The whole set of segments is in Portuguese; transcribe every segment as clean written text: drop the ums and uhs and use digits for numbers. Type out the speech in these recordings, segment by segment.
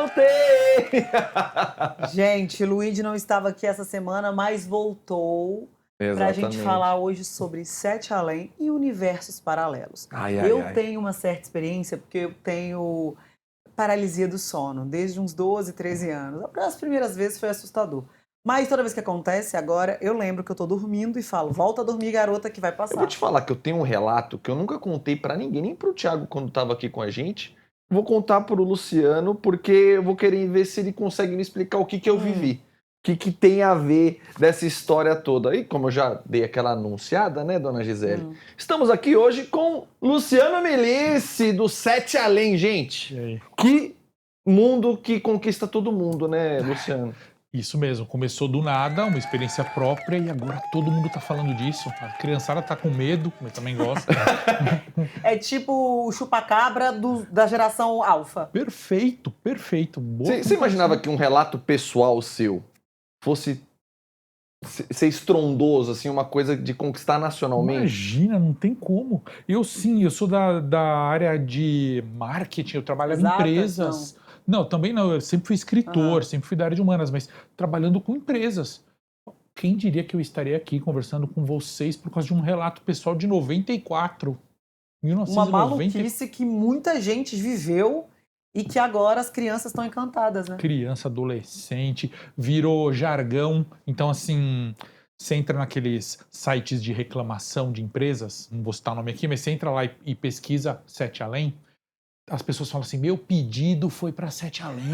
voltei! Gente, Luigi não estava aqui essa semana, mas voltou pra gente falar hoje sobre Sete Além e universos paralelos. Eu tenho uma certa experiência porque eu tenho paralisia do sono desde uns 12, 13 anos. As primeiras vezes foi assustador. Mas toda vez que acontece, agora eu lembro que eu tô dormindo e falo, volta a dormir, garota, que vai passar. Eu vou te falar que eu tenho um relato que eu nunca contei pra ninguém, nem pro Thiago quando tava aqui com a gente. Vou contar pro Luciano, porque eu vou querer ver se ele consegue me explicar o que eu vivi. O que tem a ver dessa história toda. E como eu já dei aquela anunciada, né, dona Gisele? Estamos aqui hoje com Luciano Melisse, do Sete Além, gente. E aí? Que mundo que conquista todo mundo, né, Luciano? Isso mesmo, começou do nada, uma experiência própria e agora todo mundo tá falando disso. A criançada tá com medo, mas também gosta. É tipo o chupacabra da geração alfa. Perfeito, perfeito. Você imaginava que um relato pessoal seu fosse ser estrondoso, assim, uma coisa de conquistar nacionalmente? Imagina, não tem como. Eu sou da área de marketing, eu trabalhava em empresas. Não, também não, eu sempre fui escritor, sempre fui da área de humanas, mas trabalhando com empresas. Quem diria que eu estaria aqui conversando com vocês por causa de um relato pessoal de 94, 1990. Uma maluquice que muita gente viveu e que agora as crianças estão encantadas, né? Criança, adolescente, virou jargão. Então, assim, você entra naqueles sites de reclamação de empresas, não vou citar o nome aqui, mas você entra lá e pesquisa Sete Além, as pessoas falam assim, meu pedido foi para Sete Além.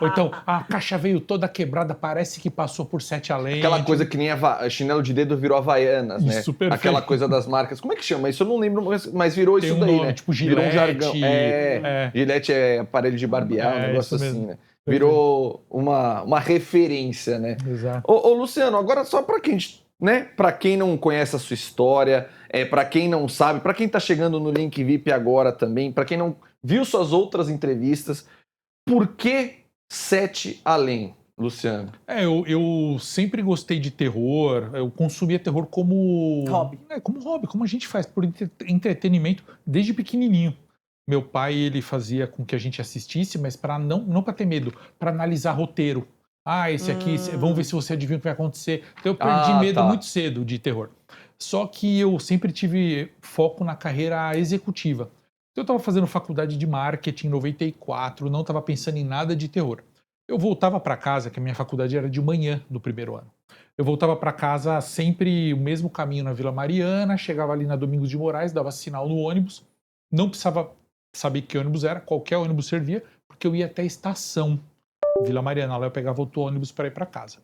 Ou então, a caixa veio toda quebrada, parece que passou por Sete Além. Aquela coisa que nem chinelo de dedo virou Havaianas, né? Isso, perfeito. Aquela coisa das marcas. Como é que chama? Isso eu não lembro, mas virou Tem isso um daí, nome, né? tipo Virou um Gillette. jargão. Gillette é aparelho de barbear, um negócio isso assim, mesmo. né? Virou uma referência, né? Exato. Ô, Luciano, agora só pra quem, né? Pra quem não conhece a sua história, pra quem não sabe, pra quem tá chegando no Link VIP agora também, pra quem não viu suas outras entrevistas, por que Sete Além, Luciano? Eu sempre gostei de terror, eu consumia terror como hobby. Como hobby, como a gente faz, por entretenimento desde pequenininho. Meu pai, ele fazia com que a gente assistisse, mas para não para ter medo, para analisar roteiro. Esse aqui, vamos ver se você adivinha o que vai acontecer. Então eu perdi medo muito cedo de terror. Só que eu sempre tive foco na carreira executiva. Eu estava fazendo faculdade de marketing em 94, não estava pensando em nada de terror. Eu voltava para casa, que a minha faculdade era de manhã do primeiro ano. Eu voltava para casa sempre o mesmo caminho na Vila Mariana, chegava ali na Domingos de Moraes, dava sinal no ônibus, não precisava saber que ônibus era, qualquer ônibus servia, porque eu ia até a estação Vila Mariana, lá eu pegava outro ônibus para ir para casa.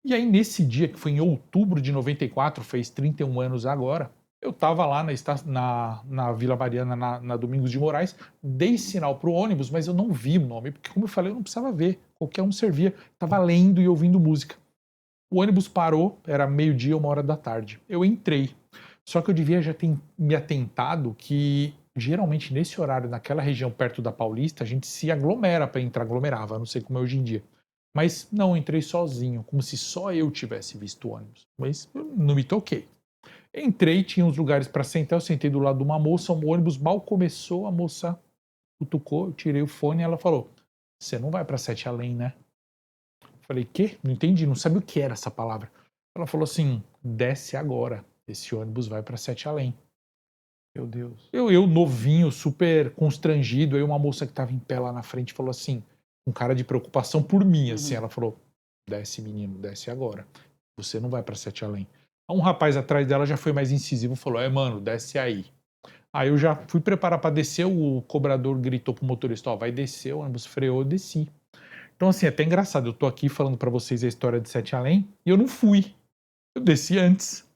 E aí nesse dia, que foi em outubro de 94, fez 31 anos agora, eu estava lá na Vila Mariana, na Domingos de Moraes, dei sinal para o ônibus, mas eu não vi o nome, porque como eu falei, eu não precisava ver, qualquer um servia, estava lendo e ouvindo música. O ônibus parou, era meio-dia, 1h da tarde. Eu entrei, só que eu devia já ter me atentado que geralmente nesse horário, naquela região perto da Paulista, a gente se aglomera para entrar, aglomerava, não sei como é hoje em dia. Mas não, entrei sozinho, como se só eu tivesse visto o ônibus, mas eu não me toquei. Entrei, tinha uns lugares para sentar, eu sentei do lado de uma moça, o ônibus mal começou, a moça cutucou, eu tirei o fone e ela falou, você não vai para Sete Além, né? Eu falei, quê? Não entendi, não sabia o que era essa palavra. Ela falou assim, desce agora, esse ônibus vai para Sete Além. Meu Deus. Eu novinho, super constrangido, aí uma moça que estava em pé lá na frente falou assim, com cara de preocupação por mim, assim, ela falou, desce menino, desce agora, você não vai para Sete Além. Um rapaz atrás dela já foi mais incisivo, falou, mano, desce aí. Aí eu já fui preparar para descer, o cobrador gritou pro motorista, vai descer, o ônibus freou, eu desci. Então assim, é até engraçado, eu tô aqui falando para vocês a história de Sete Além, e eu não fui, eu desci antes.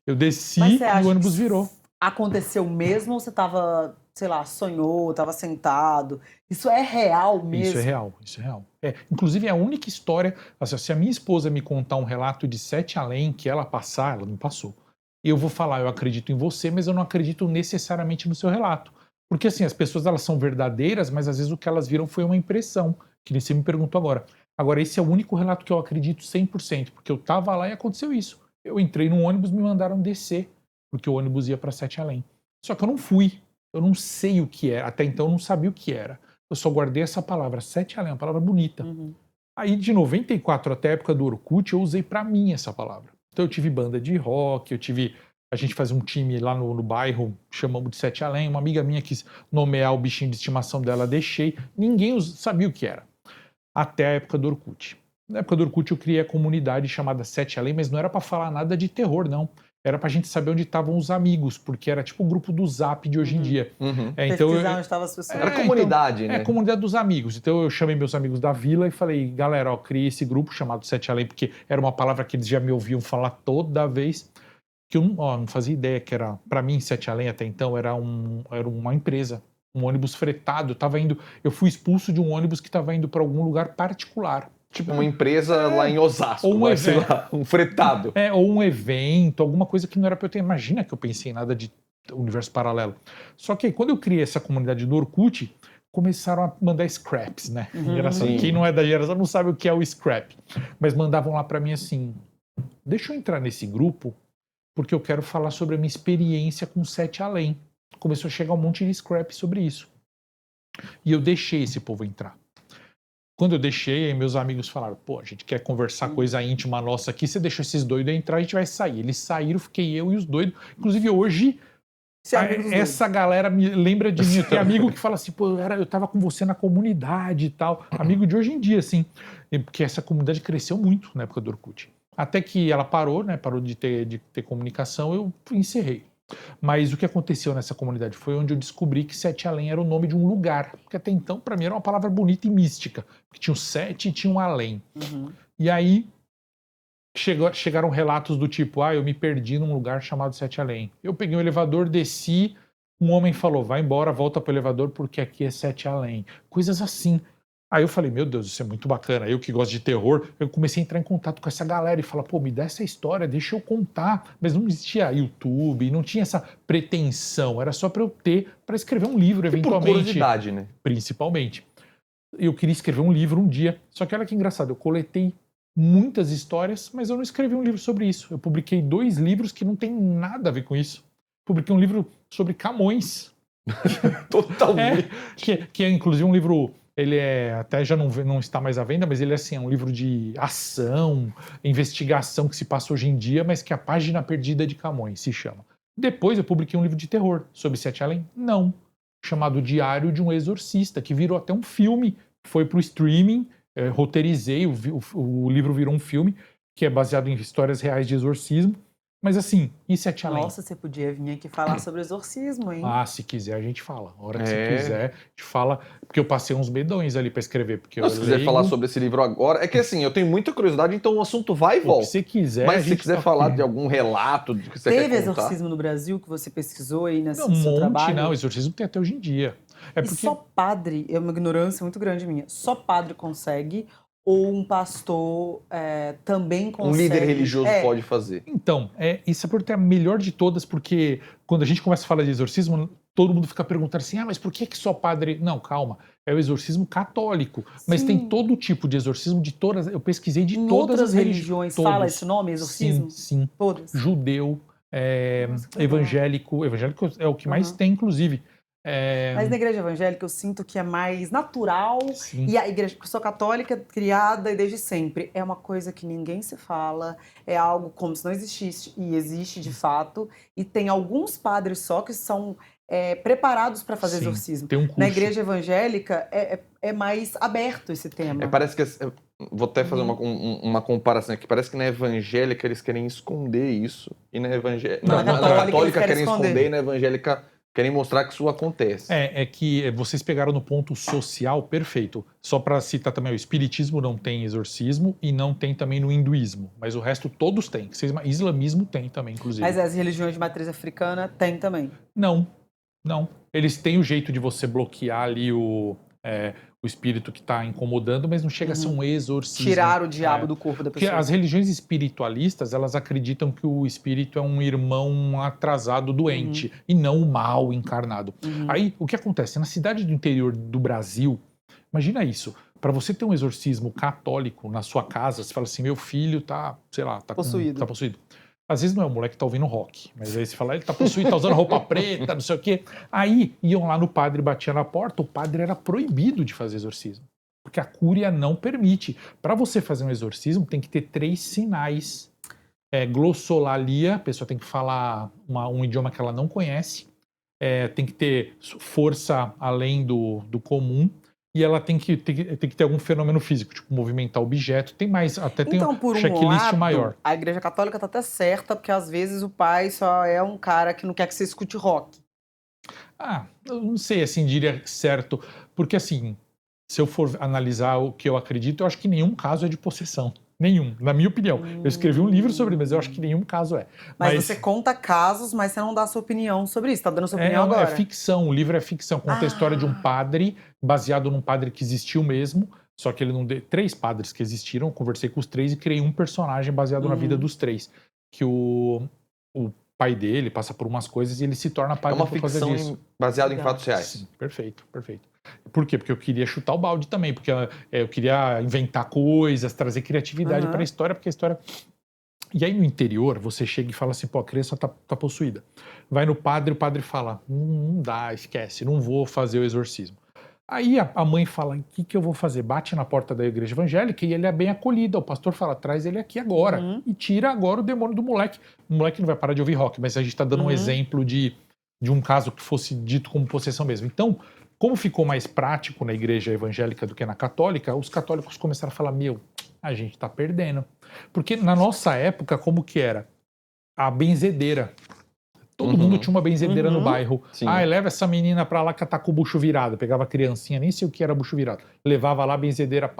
Eu desci e o ônibus virou. Aconteceu mesmo ou você tava, sei lá, sonhou, tava sentado? Isso é real mesmo? Isso é real, isso é real. Inclusive é a única história, assim, se a minha esposa me contar um relato de Sete Além que ela passar, ela não passou. Eu vou falar, eu acredito em você, mas eu não acredito necessariamente no seu relato. Porque assim, as pessoas elas são verdadeiras, mas às vezes o que elas viram foi uma impressão, que nem você me perguntou agora. Agora, esse é o único relato que eu acredito 100%, porque eu tava lá e aconteceu isso. Eu entrei num ônibus, me mandaram descer, porque o ônibus ia para Sete Além. Só que eu não fui, eu não sei o que era, até então eu não sabia o que era. eu só guardei essa palavra, Sete Além, uma palavra bonita. Aí de 94 até a época do Orkut, eu usei pra mim essa palavra. Então eu tive banda de rock, a gente fazia um time lá no bairro, chamamos de Sete Além, uma amiga minha quis nomear o bichinho de estimação dela, deixei, ninguém sabia o que era. Até a época do Orkut. Na época do Orkut eu criei a comunidade chamada Sete Além, mas não era pra falar nada de terror, não. Era pra gente saber onde estavam os amigos, porque era tipo o grupo do Zap de hoje em dia. Então, onde estavam as pessoas. Era comunidade, então, né? É, comunidade dos amigos. Então eu chamei meus amigos da vila e falei, galera, ó, criei esse grupo chamado Sete Além, porque era uma palavra que eles já me ouviam falar toda vez, que eu não fazia ideia que era, pra mim, Sete Além até então, era uma empresa, um ônibus fretado. Eu fui expulso de um ônibus que estava indo para algum lugar particular. Tipo uma empresa lá em Osasco, ou um sei lá, um fretado. Ou um evento, alguma coisa que não era pra eu ter. Imagina que eu pensei em nada de universo paralelo. Só que aí, quando eu criei essa comunidade do Orkut, começaram a mandar scraps, né? Engraçado. Quem não é da geração não sabe o que é o scrap. Mas mandavam lá pra mim assim, deixa eu entrar nesse grupo, porque eu quero falar sobre a minha experiência com Sete Além. Começou a chegar um monte de scrap sobre isso. E eu deixei esse povo entrar. Quando eu deixei, aí meus amigos falaram, pô, a gente quer conversar coisa íntima nossa aqui, você deixou esses doidos entrar, a gente vai sair. Eles saíram, fiquei eu e os doidos. Inclusive hoje, essa galera me lembra de mim. Tem amigo que fala assim, pô, eu tava com você na comunidade e tal. Amigo de hoje em dia, assim. Porque essa comunidade cresceu muito na época do Orkut. Até que ela parou, né? Parou de ter comunicação, eu encerrei. Mas o que aconteceu nessa comunidade foi onde eu descobri que Sete Além era o nome de um lugar. Porque até então, para mim, era uma palavra bonita e mística. Porque tinha o Sete e tinha um Além. E aí, chegaram relatos do tipo, eu me perdi num lugar chamado Sete Além. Eu peguei um elevador, desci, um homem falou, vai embora, volta pro elevador porque aqui é Sete Além. Coisas assim. Aí eu falei, meu Deus, isso é muito bacana. Eu que gosto de terror, eu comecei a entrar em contato com essa galera e falar, pô, me dá essa história, deixa eu contar. Mas não existia YouTube, não tinha essa pretensão. Era só para escrever um livro, eventualmente. Por curiosidade, né? Principalmente. Eu queria escrever um livro um dia. Só que olha que engraçado, eu coletei muitas histórias, mas eu não escrevi um livro sobre isso. Eu publiquei 2 livros que não tem nada a ver com isso. Publiquei um livro sobre Camões. Totalmente. Que é inclusive um livro... Ele até já não está mais à venda, mas ele é um livro de ação, investigação que se passa hoje em dia, mas que é a Página Perdida de Camões se chama. Depois eu publiquei um livro de terror sobre Sete Além, chamado Diário de um Exorcista, que virou até um filme, foi pro streaming, roteirizei, o livro virou um filme, que é baseado em histórias reais de exorcismo. Mas assim, e Sete Além? Nossa, você podia vir aqui falar sobre exorcismo, hein? Se quiser a gente fala. A hora que você quiser, a gente fala. Porque eu passei uns medões ali pra escrever. Porque se quiser falar sobre esse livro agora... É que assim, eu tenho muita curiosidade, então o assunto vai e volta. Se você quiser... Mas se você quiser falar de algum relato que você quer contar... Teve exorcismo no Brasil que você pesquisou aí nesse seu seu trabalho? Não, exorcismo tem até hoje em dia. E só padre, é uma ignorância muito grande minha, só padre consegue... Ou um pastor também consegue... Um líder religioso pode fazer. Então, isso é a melhor de todas, porque quando a gente começa a falar de exorcismo, todo mundo fica perguntando assim, mas por que só padre... Não, calma, é o exorcismo católico. Sim. Mas tem todo tipo de exorcismo de todas... Eu pesquisei de todas as religiões. Fala esse nome, exorcismo? Sim. Todas. Judeu, evangélico. Evangélico é o que mais tem, inclusive. Mas na igreja evangélica eu sinto que é mais natural. Sim. E a igreja, eu sou católica, criada e desde sempre, é uma coisa que ninguém se fala, é algo como se não existisse e existe de fato. E tem alguns padres só que são preparados para fazer exorcismo. Tem um curso. Na igreja evangélica é mais aberto esse tema. Parece que... Vou até fazer uma comparação aqui. Parece que na evangélica eles querem esconder isso. E na católica querem esconder e na evangélica... Querem mostrar que isso acontece. É que vocês pegaram no ponto social perfeito. Só para citar também, o espiritismo não tem exorcismo e não tem também no hinduísmo. Mas o resto todos têm. Islamismo tem também, inclusive. Mas as religiões de matriz africana tem também? Não. Eles têm o jeito de você bloquear ali o espírito que está incomodando, mas não chega a ser um exorcismo. Tirar o diabo do corpo da pessoa. Porque as religiões espiritualistas, elas acreditam que o espírito é um irmão atrasado, doente, e não o mal encarnado. Aí, o que acontece? Na cidade do interior do Brasil, imagina isso, para você ter um exorcismo católico na sua casa, você fala assim, meu filho tá, sei lá, tá possuído. Tá possuído. Às vezes não é o moleque que tá ouvindo rock, mas aí você fala, ele tá possuído, tá usando roupa preta, não sei o quê. Aí iam lá no padre, batia na porta, o padre era proibido de fazer exorcismo. Porque a cúria não permite. Para você fazer um exorcismo, tem que ter 3 sinais. Glossolalia, a pessoa tem que falar um idioma que ela não conhece, tem que ter força além do comum, e ela tem que ter algum fenômeno físico, tipo movimentar objeto, tem mais, até tem então, por checklist lado, maior. A Igreja Católica tá até certa, porque às vezes o pai só é um cara que não quer que você escute rock. Eu não sei, assim, diria certo, porque assim, se eu for analisar o que eu acredito, eu acho que nenhum caso é de possessão. Nenhum, na minha opinião. Eu escrevi um livro sobre, mas eu acho que nenhum caso é. Mas você conta casos, mas você não dá sua opinião sobre isso. Tá dando sua opinião agora? É ficção, o livro é ficção. Conta a história de um padre, baseado num padre que existiu mesmo, só que ele não deu... 3 padres que existiram, eu conversei com os 3 e criei um personagem baseado na vida dos 3. Que o pai dele passa por umas coisas e ele se torna padre por causa disso. É uma ficção baseada em fatos reais. Sim, perfeito. Por quê? Porque eu queria chutar o balde também, porque eu queria inventar coisas, trazer criatividade para a história, porque a história... E aí no interior, você chega e fala assim, pô, a criança tá possuída. Vai no padre, o padre fala, não dá, esquece, não vou fazer o exorcismo. Aí a mãe fala, o que eu vou fazer? Bate na porta da igreja evangélica e ele é bem acolhido. O pastor fala, traz ele aqui agora. E tira agora o demônio do moleque. O moleque não vai parar de ouvir rock, mas a gente tá dando um exemplo de um caso que fosse dito como possessão mesmo. Então, como ficou mais prático na igreja evangélica do que na católica, os católicos começaram a falar, a gente tá perdendo. Porque na nossa época, como que era? A benzedeira. Todo mundo tinha uma benzedeira no bairro. Sim. Leva essa menina pra lá que tá com o bucho virado. Pegava a criancinha, nem sei o que era bucho virado. Levava lá a benzedeira,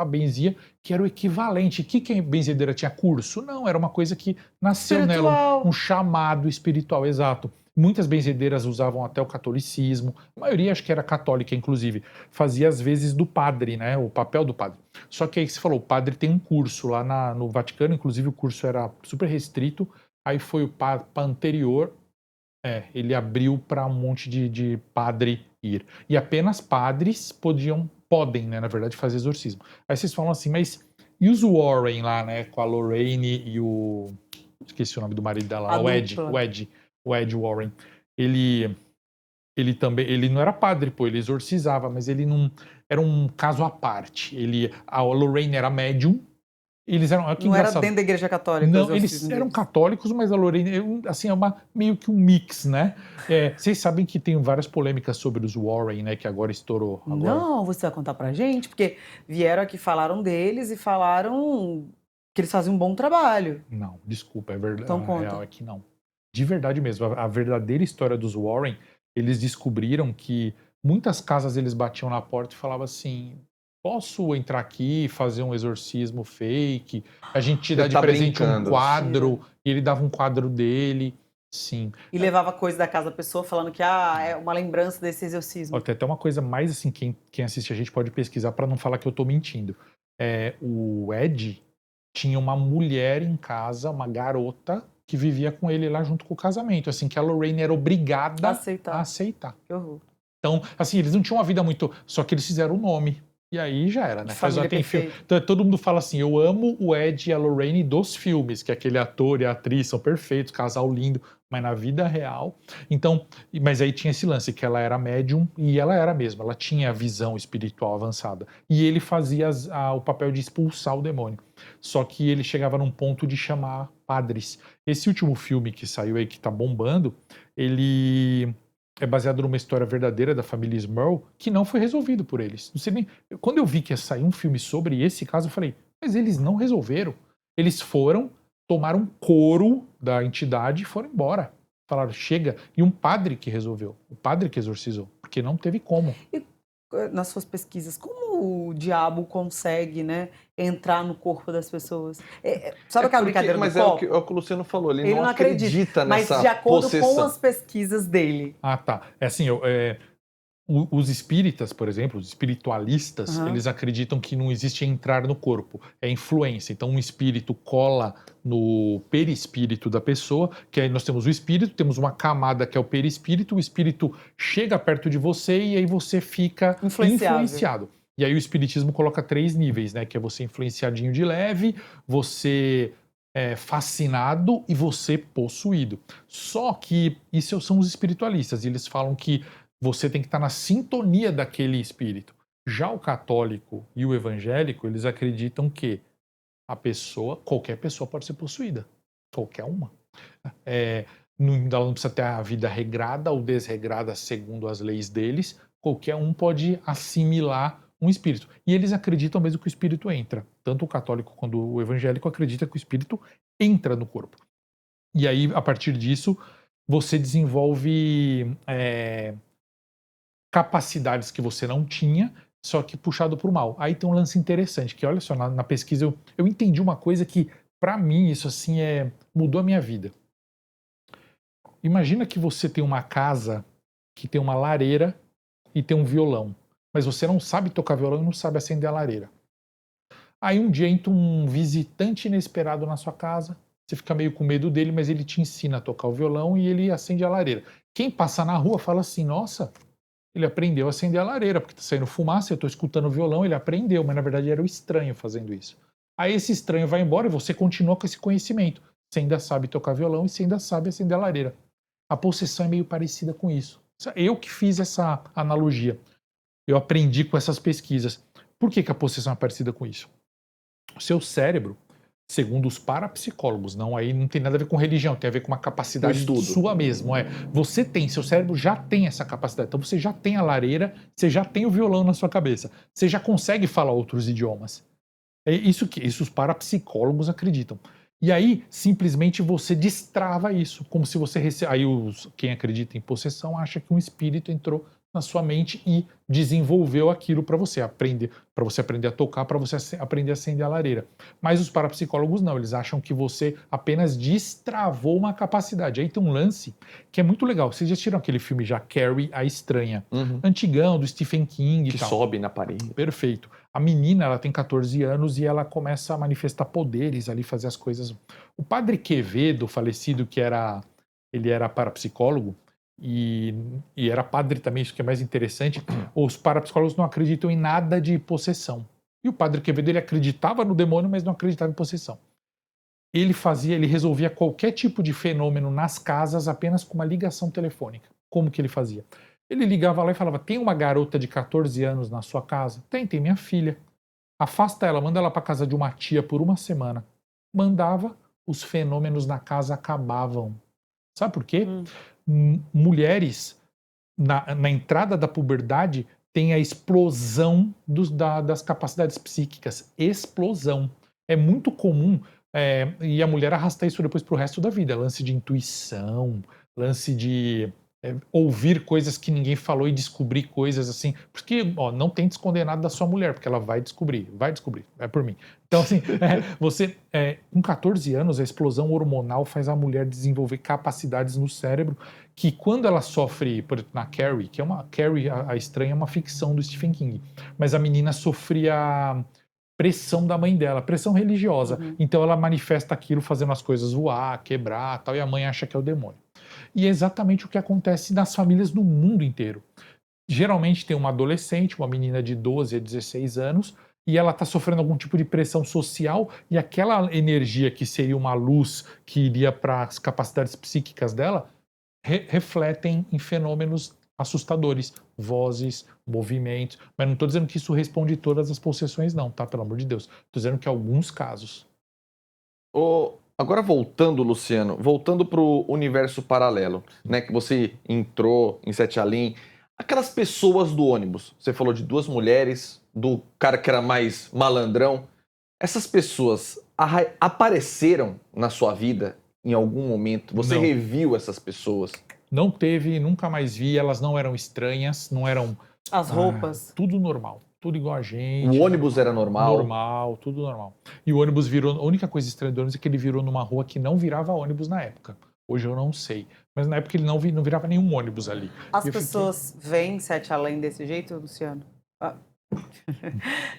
benzia, que era o equivalente. Que a benzedeira tinha curso? Não, era uma coisa que nasceu nela, um chamado espiritual, exato. Muitas benzedeiras usavam até o catolicismo. A maioria, acho que era católica, inclusive. Fazia, às vezes, do padre, né? O papel do padre. Só que aí você falou, o padre tem um curso lá no Vaticano. Inclusive, o curso era super restrito. Aí foi o Papa anterior... ele abriu para um monte de padre ir. E apenas padres podem, né, na verdade, fazer exorcismo. Aí vocês falam assim, mas e os Warren lá, né, com a Lorraine e o... Esqueci o nome do marido dela, o Ed Warren. Ele também, ele não era padre, ele exorcizava, mas ele não... Era um caso à parte. A Lorraine era médium. Eles eram, não era dentro da igreja católica? Não, eles eram católicos, mas a Lorraine, assim, é meio que um mix, né? Vocês sabem que tem várias polêmicas sobre os Warren, né? Que agora estourou. Não, você vai contar pra gente? Porque vieram aqui, falaram deles e falaram que eles faziam um bom trabalho. Não, desculpa, é verdade. Então conta. A real é que não. De verdade mesmo, a verdadeira história dos Warren, eles descobriram que muitas casas eles batiam na porta e falavam assim... Posso entrar aqui e fazer um exorcismo fake? A gente te dá de presente um quadro, e ele dava um quadro dele. Sim. E levava coisa da casa da pessoa falando que é uma lembrança desse exorcismo. Tem até uma coisa mais assim, quem assiste a gente pode pesquisar para não falar que eu tô mentindo. O Ed tinha uma mulher em casa, uma garota, que vivia com ele lá junto com o casamento. Assim, que a Lorraine era obrigada a aceitar. Que horror. Então, assim, eles não tinham uma vida muito... Só que eles fizeram o nome. E aí já era, né? Então, todo mundo fala assim, eu amo o Ed e a Lorraine dos filmes, que aquele ator e a atriz são perfeitos, casal lindo, mas na vida real... Então, mas aí tinha esse lance, que ela era médium, e ela era mesmo, ela tinha visão espiritual avançada. E ele fazia o papel de expulsar o demônio. Só que ele chegava num ponto de chamar padres. Esse último filme que saiu aí, que tá bombando, ele... é baseado numa história verdadeira da família Smurl, que não foi resolvido por eles. Não sei nem... Quando eu vi que ia sair um filme sobre esse caso, eu falei, mas eles não resolveram. Eles foram, tomaram couro da entidade e foram embora. Falaram, chega. E um padre que resolveu. O padre que exorcizou. Porque não teve como. E nas suas pesquisas, como o diabo consegue, né, entrar no corpo das pessoas? Sabe aquela brincadeira do copo? É o que o Luciano falou, ele não acredita nessa mas de acordo possessão. Com as pesquisas dele. Tá. Os espíritas, por exemplo, os espiritualistas, eles acreditam que não existe entrar no corpo, é influência. Então, um espírito cola no perispírito da pessoa, que aí nós temos o espírito, temos uma camada que é o perispírito, o espírito chega perto de você e aí você fica influenciado. E aí o espiritismo coloca 3 níveis, né? Que é você influenciadinho de leve, você fascinado e você possuído. Só que isso são os espiritualistas, eles falam que você tem que estar na sintonia daquele espírito. Já o católico e o evangélico, eles acreditam que qualquer pessoa pode ser possuída. Qualquer uma. Ela não precisa ter a vida regrada ou desregrada segundo as leis deles. Qualquer um pode assimilar um espírito. E eles acreditam mesmo que o espírito entra. Tanto o católico quanto o evangélico acredita que o espírito entra no corpo. E aí, a partir disso, você desenvolve capacidades que você não tinha, só que puxado para o mal. Aí tem um lance interessante, que olha só, na pesquisa eu entendi uma coisa que, para mim, isso assim mudou a minha vida. Imagina que você tem uma casa que tem uma lareira e tem um violão, mas você não sabe tocar violão e não sabe acender a lareira. Aí um dia entra um visitante inesperado na sua casa, você fica meio com medo dele, mas ele te ensina a tocar o violão e ele acende a lareira. Quem passa na rua fala assim, nossa, ele aprendeu a acender a lareira, porque tá saindo fumaça, eu tô escutando o violão, ele aprendeu, mas na verdade era o estranho fazendo isso. Aí esse estranho vai embora e você continua com esse conhecimento. Você ainda sabe tocar violão e você ainda sabe acender a lareira. A possessão é meio parecida com isso. Eu que fiz essa analogia. Eu aprendi com essas pesquisas. Por que a possessão é parecida com isso? O seu cérebro, segundo os parapsicólogos, não tem nada a ver com religião, tem a ver com uma capacidade sua mesmo. Seu cérebro já tem essa capacidade. Então você já tem a lareira, você já tem o violão na sua cabeça. Você já consegue falar outros idiomas. É isso os parapsicólogos acreditam. E aí, simplesmente, você destrava isso, como se você Aí quem acredita em possessão acha que um espírito entrou na sua mente e desenvolveu aquilo para você aprender a tocar, para você aprender a acender a lareira. Mas os parapsicólogos não, eles acham que você apenas destravou uma capacidade. Aí tem um lance que é muito legal. Vocês já assistiram aquele filme já, Carrie, a Estranha? Antigão, do Stephen King e tal. Que sobe na parede. Perfeito. A menina, ela tem 14 anos e ela começa a manifestar poderes ali, fazer as coisas. O padre Quevedo, falecido, ele era parapsicólogo, e era padre também, isso que é mais interessante. Os parapsicólogos não acreditam em nada de possessão. E o padre Quevedo, ele acreditava no demônio, mas não acreditava em possessão. Ele resolvia qualquer tipo de fenômeno nas casas apenas com uma ligação telefônica. Como que ele fazia? Ele ligava lá e falava, tem uma garota de 14 anos na sua casa? Tem minha filha. Afasta ela, manda ela para casa de uma tia por uma semana. Mandava, os fenômenos na casa acabavam. Sabe por quê? Mulheres, na entrada da puberdade, tem a explosão das capacidades psíquicas. Explosão. É muito comum, e a mulher arrasta isso depois pro resto da vida. Lance de intuição, lance de ouvir coisas que ninguém falou e descobrir coisas assim. Porque, não tente esconder nada da sua mulher, porque ela vai descobrir, é por mim. Então, assim, com 14 anos, a explosão hormonal faz a mulher desenvolver capacidades no cérebro que, quando ela sofre, por exemplo, na Carrie, Carrie, a Estranha, é uma ficção do Stephen King, mas a menina sofria pressão da mãe dela, pressão religiosa. Então ela manifesta aquilo fazendo as coisas voar, quebrar, tal, e a mãe acha que é o demônio. E é exatamente o que acontece nas famílias do mundo inteiro. Geralmente tem uma adolescente, uma menina de 12 a 16 anos, e ela está sofrendo algum tipo de pressão social, e aquela energia que seria uma luz que iria para as capacidades psíquicas dela, refletem em fenômenos assustadores, vozes, movimentos, mas não estou dizendo que isso responde todas as possessões não, tá? Pelo amor de Deus. Estou dizendo que alguns casos. Agora voltando, Luciano, voltando para o universo paralelo, né, que você entrou em Sete Além, aquelas pessoas do ônibus, você falou de 2 mulheres, do cara que era mais malandrão, essas pessoas apareceram na sua vida em algum momento? Você Não. reviu essas pessoas? Não teve, nunca mais vi, elas não eram estranhas, não eram... As roupas? Tudo normal, tudo igual a gente. O ônibus era normal? Normal, tudo normal. E o ônibus virou... A única coisa estranha do ônibus é que ele virou numa rua que não virava ônibus na época. Hoje eu não sei. Mas na época ele não virava nenhum ônibus ali. As pessoas veem Sete Além desse jeito, Luciano?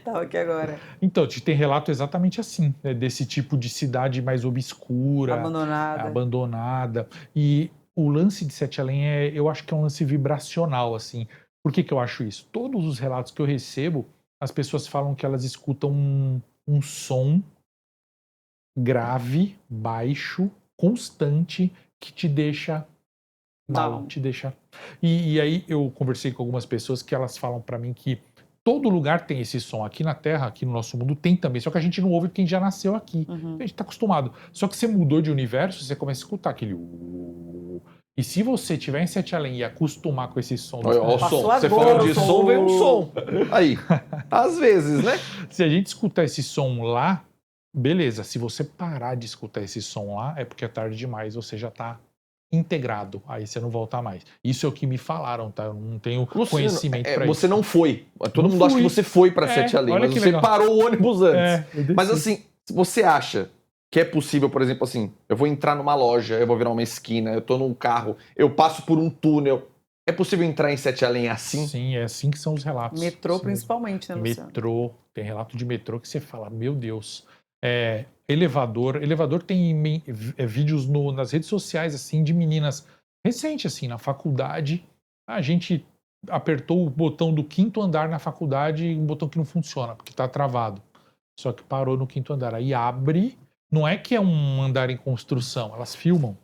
Tava aqui agora. Então, tem relato exatamente assim, né, desse tipo de cidade mais obscura, abandonada. E o lance de Sete Além eu acho que é um lance vibracional, assim. Por que eu acho isso? Todos os relatos que eu recebo, as pessoas falam que elas escutam um som grave, baixo, constante, que te deixa mal, te deixa... E aí eu conversei com algumas pessoas que elas falam pra mim que todo lugar tem esse som. Aqui na Terra, aqui no nosso mundo, tem também. Só que a gente não ouve porque a gente já nasceu aqui. A gente tá acostumado. Só que você mudou de universo, você começa a escutar aquele... E se você estiver em Sete Além e acostumar com esse som... Olha o som. Você falou de som, vem um som. Aí, às vezes, né? Se a gente escutar esse som lá, beleza. Se você parar de escutar esse som lá, é porque é tarde demais, você já tá integrado. Aí você não volta mais. Isso é o que me falaram, tá? Eu não tenho conhecimento pra isso. Você não foi. Todo mundo acha que você foi pra Sete Além, mas você parou o ônibus antes. Mas assim, você acha que é possível, por exemplo, assim, eu vou entrar numa loja, eu vou virar uma esquina, eu tô num carro, eu passo por um túnel. É possível entrar em Sete Além assim? Sim, é assim que são os relatos. Metrô, principalmente, né, Luciano? Metrô, tem relato de metrô que você fala, meu Deus. Elevador tem vídeos nas redes sociais, assim, de meninas recente, assim, na faculdade. A gente apertou o botão do 5º andar na faculdade, um botão que não funciona, porque tá travado. Só que parou no 5º andar. Aí abre, não é que é um andar em construção, elas filmam.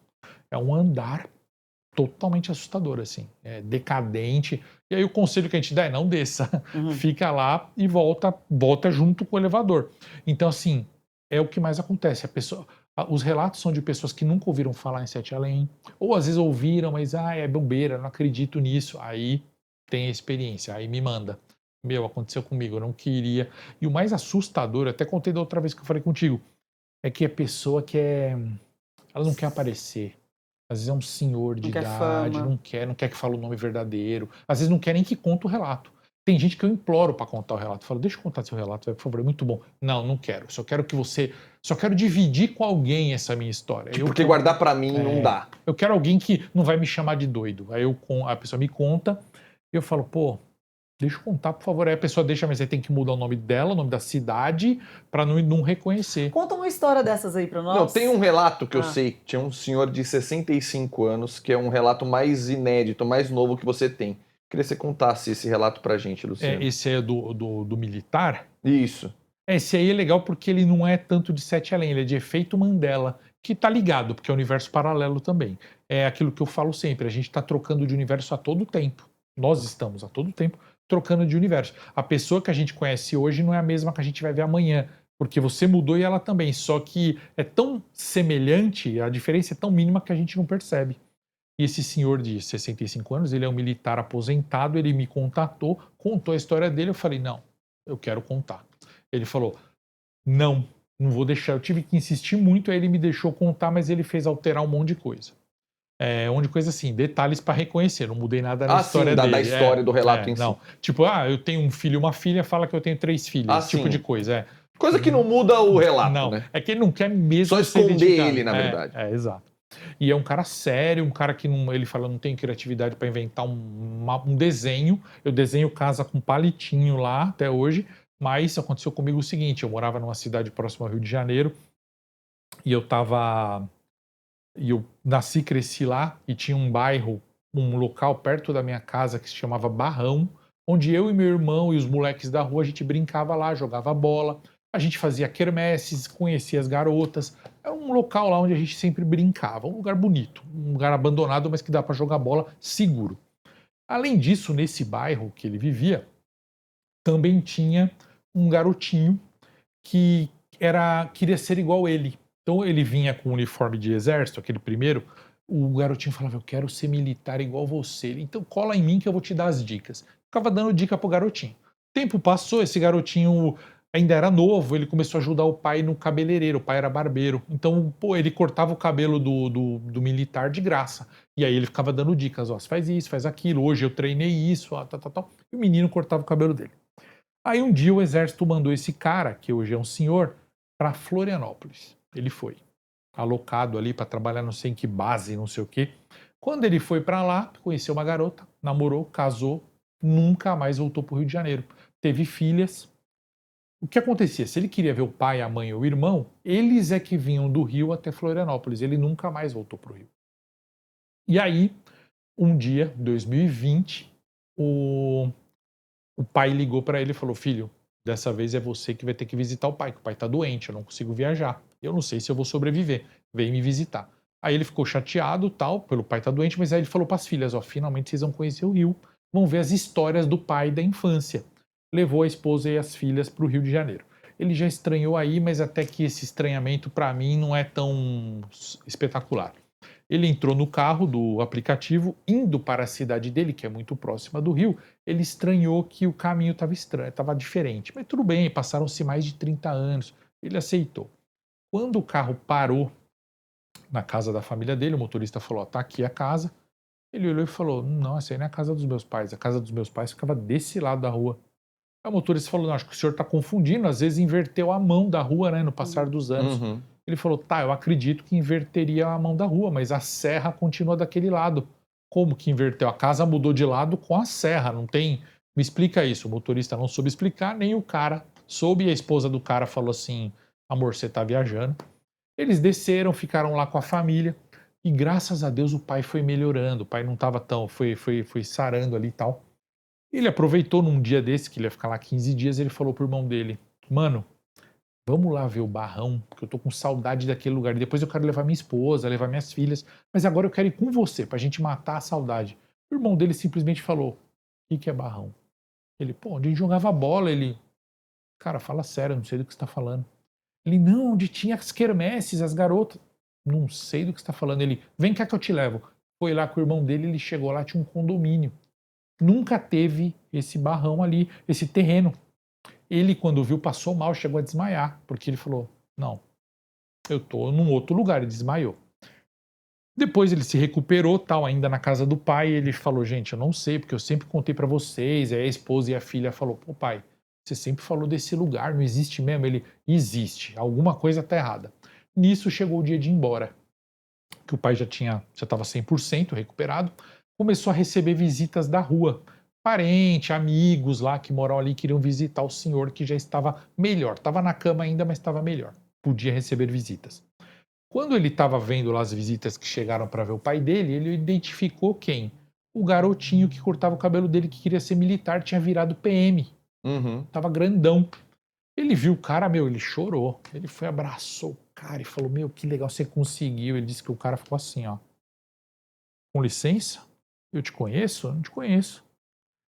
É um andar totalmente assustador, assim, decadente. E aí o conselho que a gente dá é não desça, fica lá e volta junto com o elevador. Então, assim, é o que mais acontece. Os relatos são de pessoas que nunca ouviram falar em Sete Além, ou às vezes ouviram, mas é bobeira, não acredito nisso. Aí tem a experiência, aí me manda. Aconteceu comigo, eu não queria. E o mais assustador, eu até contei da outra vez que eu falei contigo, é que a pessoa ela não quer aparecer. Às vezes é um senhor de idade, não quer que fale o nome verdadeiro. Às vezes não quer nem que conte o relato. Tem gente que eu imploro para contar o relato. Eu falo, deixa eu contar seu relato, por favor, é muito bom. Não quero. Só quero dividir com alguém essa minha história. Porque guardar para mim não dá. Eu quero alguém que não vai me chamar de doido. Aí a pessoa me conta e eu falo, pô, deixa eu contar, por favor. Aí a pessoa deixa, mas aí tem que mudar o nome dela, o nome da cidade, para não reconhecer. Conta uma história dessas aí para nós. Não, tem um relato que eu sei, tinha um senhor de 65 anos, que é um relato mais inédito, mais novo que você tem. Queria que você contasse esse relato pra gente, Luciano. Esse é do militar? Isso. Esse aí é legal porque ele não é tanto de Sete Além, ele é de efeito Mandela, que tá ligado, porque é um universo paralelo também. É aquilo que eu falo sempre, a gente tá trocando de universo a todo tempo. Nós estamos a todo tempo trocando de universo. A pessoa que a gente conhece hoje não é a mesma que a gente vai ver amanhã, porque você mudou e ela também, só que é tão semelhante, a diferença é tão mínima que a gente não percebe. E esse senhor de 65 anos, ele é um militar aposentado, ele me contou a história dele, eu falei, não, eu quero contar. Ele falou, não vou deixar, eu tive que insistir muito, aí ele me deixou contar, mas ele fez alterar um monte de coisa. Um monte de coisa assim, detalhes para reconhecer, não mudei nada na história dele. Da história do relato em si. Não. Tipo, eu tenho um filho e uma filha, fala que eu tenho 3 filhas, esse tipo de coisa. Coisa que não muda o relato, não, né? É que ele não quer mesmo só esconder ele, na verdade. Exato. E é um cara sério, um cara que ele fala, não tenho criatividade para inventar um desenho. Eu desenho casa com palitinho lá até hoje, mas aconteceu comigo o seguinte, eu morava numa cidade próxima ao Rio de Janeiro e eu nasci, cresci lá e tinha um bairro, um local perto da minha casa que se chamava Barrão, onde eu e meu irmão e os moleques da rua, a gente brincava lá, jogava bola, a gente fazia quermesses, conhecia as garotas. É um local lá onde a gente sempre brincava, um lugar bonito, um lugar abandonado, mas que dá para jogar bola seguro. Além disso, nesse bairro que ele vivia, também tinha um garotinho que queria ser igual ele. Então ele vinha com o uniforme de exército, aquele primeiro, o garotinho falava, eu quero ser militar igual você. Então cola em mim que eu vou te dar as dicas. Ficava dando dica pro garotinho. O tempo passou, esse garotinho ainda era novo, ele começou a ajudar o pai no cabeleireiro, o pai era barbeiro. Então, ele cortava o cabelo do militar de graça. E aí ele ficava dando dicas, você faz isso, faz aquilo, hoje eu treinei isso, tal. E o menino cortava o cabelo dele. Aí um dia o exército mandou esse cara, que hoje é um senhor, para Florianópolis. Ele foi alocado ali para trabalhar não sei em que base, não sei o quê. Quando ele foi para lá, conheceu uma garota, namorou, casou, nunca mais voltou para o Rio de Janeiro. Teve filhas. O que acontecia? Se ele queria ver o pai, a mãe ou o irmão, eles é que vinham do Rio até Florianópolis. Ele nunca mais voltou para o Rio. E aí, um dia, 2020, o pai ligou para ele e falou, filho, dessa vez é você que vai ter que visitar o pai, que o pai está doente, eu não consigo viajar. eu não sei se eu vou sobreviver, vem me visitar. Aí ele ficou chateado, tal, pelo pai estar doente, mas aí ele falou para as filhas, ó, finalmente vocês vão conhecer o Rio, vão ver as histórias do pai da infância. Levou a esposa e as filhas para o Rio de Janeiro. Ele já estranhou aí, mas até que esse estranhamento para mim não é tão espetacular. Ele entrou no carro do aplicativo, indo para a cidade dele, que é muito próxima do Rio. Ele estranhou que o caminho estava estranho, estava diferente. Mas tudo bem, passaram-se mais de 30 anos. Ele aceitou. Quando o carro parou na casa da família dele, o motorista falou, tá aqui a casa. Ele olhou e falou, não, essa aí não é a casa dos meus pais. A casa dos meus pais ficava desse lado da rua. Aí o motorista falou, não, acho que o senhor está confundindo, às vezes inverteu a mão da rua, né, no passar dos anos. Uhum. Ele falou, tá, eu acredito que inverteria a mão da rua, mas a serra continua daquele lado. Como que inverteu? A casa mudou de lado com a serra, não tem... Me explica isso. O motorista não soube explicar, nem o cara soube, e a esposa do cara falou assim, amor, você tá viajando. Eles desceram, ficaram lá com a família, e graças a Deus o pai foi melhorando, o pai não estava tão... Foi sarando ali e tal. Ele aproveitou num dia desse, que ele ia ficar lá 15 dias, ele falou pro irmão dele, mano, vamos lá ver o Barrão, porque eu tô com saudade daquele lugar. E depois eu quero levar minha esposa, levar minhas filhas, mas agora eu quero ir com você, pra gente matar a saudade. O irmão dele simplesmente falou, o que é Barrão? Ele, pô, onde a gente jogava bola, ele... Cara, fala sério, eu não sei do que você tá falando. Ele, não, onde tinha as quermesses, as garotas. Não sei do que você tá falando. Ele, vem cá que eu te levo. Foi lá com o irmão dele, ele chegou lá, tinha um condomínio. Nunca teve esse barrão ali, esse terreno. Ele, quando viu, passou mal, chegou a desmaiar, porque ele falou, não, eu tô num outro lugar, ele desmaiou. Depois ele se recuperou, tal, ainda na casa do pai, ele falou, gente, eu não sei, porque eu sempre contei pra vocês, aí a esposa e a filha falou, pô pai, você sempre falou desse lugar, não existe mesmo? Ele, existe, alguma coisa tá errada. Nisso chegou o dia de ir embora, que o pai já estava 100% recuperado, começou a receber visitas da rua, parente, amigos lá que moram ali queriam visitar o senhor que já estava melhor, estava na cama ainda, mas estava melhor, podia receber visitas. Quando ele estava vendo lá as visitas que chegaram para ver o pai dele, ele identificou quem? O garotinho que cortava o cabelo dele, que queria ser militar, tinha virado PM, tava grandão. Ele viu o cara, ele chorou, ele foi, abraçou o cara e falou, que legal, você conseguiu. Ele disse que o cara ficou assim, ó, com licença, eu te conheço? Eu não te conheço.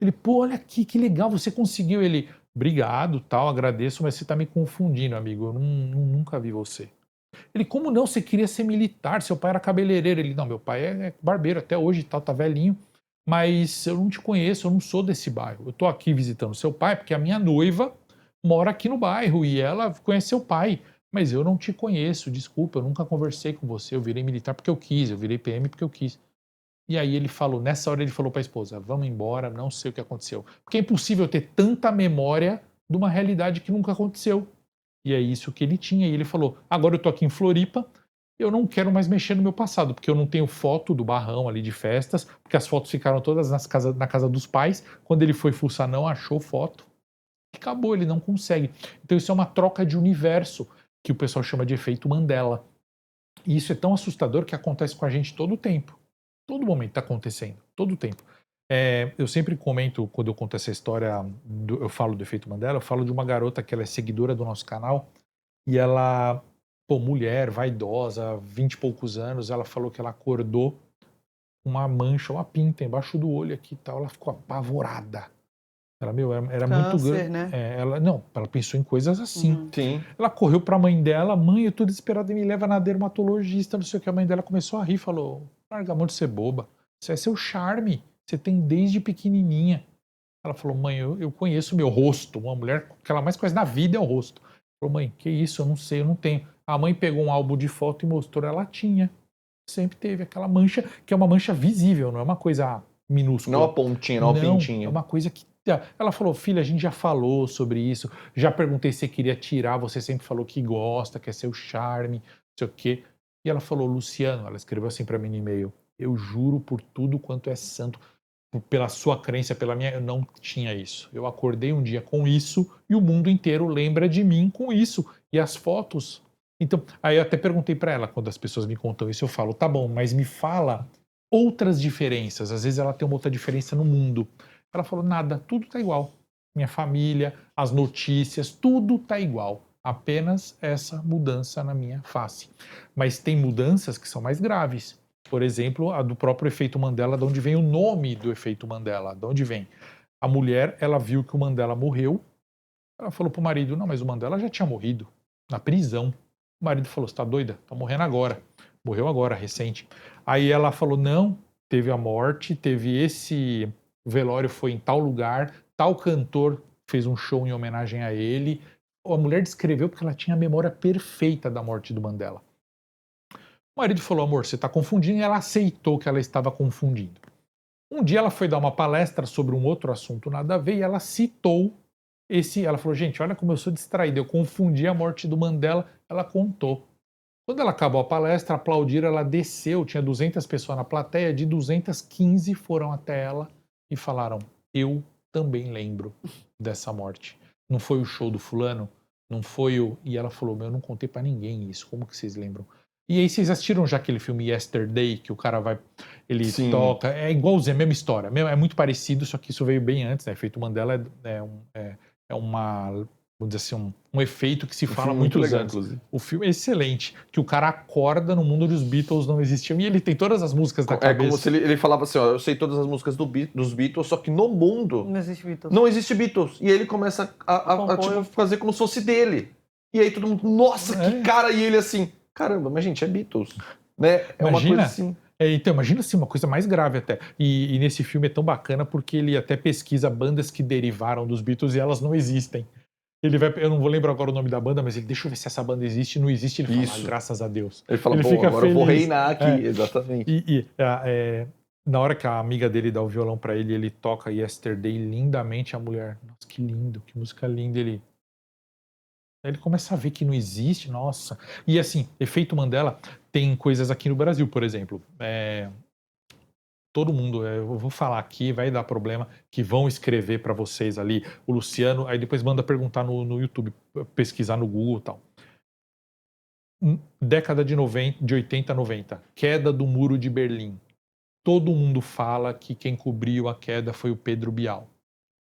Ele, pô, olha aqui, que legal, você conseguiu. Ele, obrigado, tal, agradeço, mas você tá me confundindo, amigo, eu nunca vi você. Ele, como não, você queria ser militar, seu pai era cabeleireiro. Ele, não, meu pai é barbeiro até hoje, tal, tá velhinho, mas eu não te conheço, eu não sou desse bairro. Eu tô aqui visitando seu pai porque a minha noiva mora aqui no bairro e ela conhece seu pai, mas eu não te conheço, desculpa, eu nunca conversei com você, eu virei militar porque eu quis, eu virei PM porque eu quis. E aí ele falou, nessa hora ele falou para a esposa, vamos embora, não sei o que aconteceu. Porque é impossível ter tanta memória de uma realidade que nunca aconteceu. E é isso que ele tinha. E ele falou, agora eu tô aqui em Floripa, eu não quero mais mexer no meu passado, porque eu não tenho foto do Barrão ali de festas, porque as fotos ficaram todas na casa dos pais. Quando ele foi fuçar, não achou foto. E acabou, ele não consegue. Então isso é uma troca de universo, que o pessoal chama de efeito Mandela. E isso é tão assustador que acontece com a gente todo o tempo. Todo momento está acontecendo, todo o tempo. Eu sempre comento, quando eu conto essa história, eu falo do efeito Mandela, eu falo de uma garota que ela é seguidora do nosso canal, e ela, mulher, vaidosa, 20 e poucos anos, ela falou que ela acordou com uma mancha, uma pinta embaixo do olho aqui e tal, ela ficou apavorada. Ela, era muito grande. Né? Ela pensou em coisas assim. Sim. Ela correu pra mãe dela, mãe, eu tô desesperada, me leva na dermatologista, não sei o que. A mãe dela começou a rir, falou, larga a mão de ser boba, isso é seu charme, você tem desde pequenininha. Ela falou, mãe, eu conheço meu rosto, uma mulher que ela mais conhece na vida é o rosto. Ela falou, mãe, que isso, eu não sei, eu não tenho. A mãe pegou um álbum de foto e mostrou, ela tinha. Sempre teve aquela mancha, que é uma mancha visível, não é uma coisa minúscula. Não é uma pontinha, não é uma pintinha. É uma coisa que... Ela falou, filha, a gente já falou sobre isso, já perguntei se você queria tirar, você sempre falou que gosta, que é seu charme, não sei o quê. E ela falou, Luciano, ela escreveu assim pra mim no e-mail, eu juro por tudo quanto é santo, pela sua crença, pela minha, eu não tinha isso. Eu acordei um dia com isso e o mundo inteiro lembra de mim com isso. E as fotos... Então, aí eu até perguntei pra ela, quando as pessoas me contam isso, eu falo, tá bom, mas me fala outras diferenças. Às vezes ela tem uma outra diferença no mundo. Ela falou, nada, tudo tá igual. Minha família, as notícias, tudo tá igual. Apenas essa mudança na minha face. Mas tem mudanças que são mais graves. Por exemplo, a do próprio efeito Mandela, de onde vem o nome do efeito Mandela. De onde vem? A mulher, ela viu que o Mandela morreu. Ela falou pro marido, não, mas o Mandela já tinha morrido. Na prisão. O marido falou, você tá doida? Tá morrendo agora. Morreu agora, recente. Aí ela falou, não, teve a morte, teve esse... O velório foi em tal lugar, tal cantor fez um show em homenagem a ele. A mulher descreveu porque ela tinha a memória perfeita da morte do Mandela. O marido falou, amor, você está confundindo, e ela aceitou que ela estava confundindo. Um dia ela foi dar uma palestra sobre um outro assunto nada a ver e ela citou ela falou, gente, olha como eu sou distraída, eu confundi a morte do Mandela, ela contou. Quando ela acabou a palestra, aplaudiram, ela desceu, tinha 200 pessoas na plateia, de 215 foram até ela e falaram, eu também lembro dessa morte. Não foi o show do fulano? Não foi o... E ela falou, eu não contei pra ninguém isso, como que vocês lembram? E aí vocês assistiram já aquele filme Yesterday, que o cara vai, ele Sim. toca, é igualzinho, é a mesma história, é muito parecido, só que isso veio bem antes, né? O efeito Mandela é uma, vamos dizer assim, um efeito que se fala muito legal, anos. Inclusive. O filme é excelente, que o cara acorda no mundo dos Beatles não existiam, e ele tem todas as músicas da cabeça. É como se ele falava assim, ó, eu sei todas as músicas dos Beatles, só que no mundo não existe Beatles. Não existe Beatles. E ele começa a tipo, fazer como se fosse dele. E aí todo mundo, nossa, que cara! E ele assim, caramba, mas gente, é Beatles. Né? É Imagina, uma coisa assim... então, imagina assim, uma coisa mais grave até. E nesse filme é tão bacana porque ele até pesquisa bandas que derivaram dos Beatles e elas não existem. Eu não vou lembrar agora o nome da banda, mas ele deixa eu ver se essa banda existe. Não existe, ele fala, graças a Deus. Ele fala, fica agora feliz. Eu vou reinar aqui, exatamente. Na hora que a amiga dele dá o violão pra ele, ele toca Yesterday lindamente, a mulher, nossa, que lindo, que música linda. Aí ele começa a ver que não existe, nossa. E assim, efeito Mandela tem coisas aqui no Brasil, por exemplo. Todo mundo, eu vou falar aqui, vai dar problema, que vão escrever para vocês ali, o Luciano, aí depois manda perguntar no YouTube, pesquisar no Google e tal. Década de 80, 90, queda do Muro de Berlim. Todo mundo fala que quem cobriu a queda foi o Pedro Bial.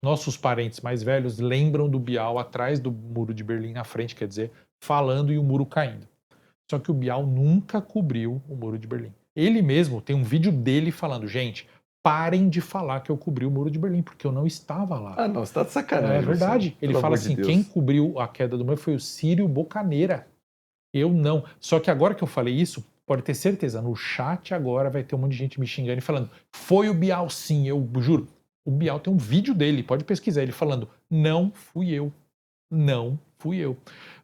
Nossos parentes mais velhos lembram do Bial atrás do Muro de Berlim, na frente, quer dizer, falando e o muro caindo. Só que o Bial nunca cobriu o Muro de Berlim. Ele mesmo tem um vídeo dele falando, gente, parem de falar que eu cobri o Muro de Berlim, porque eu não estava lá. Ah, não, você tá de sacanagem. É verdade. Ele fala assim, quem cobriu a queda do muro foi o Círio Bocaneira. Eu não. Só que agora que eu falei isso, pode ter certeza, no chat agora vai ter um monte de gente me xingando e falando, foi o Bial sim, eu juro. O Bial tem um vídeo dele, pode pesquisar, ele falando, não fui eu. Não fui eu.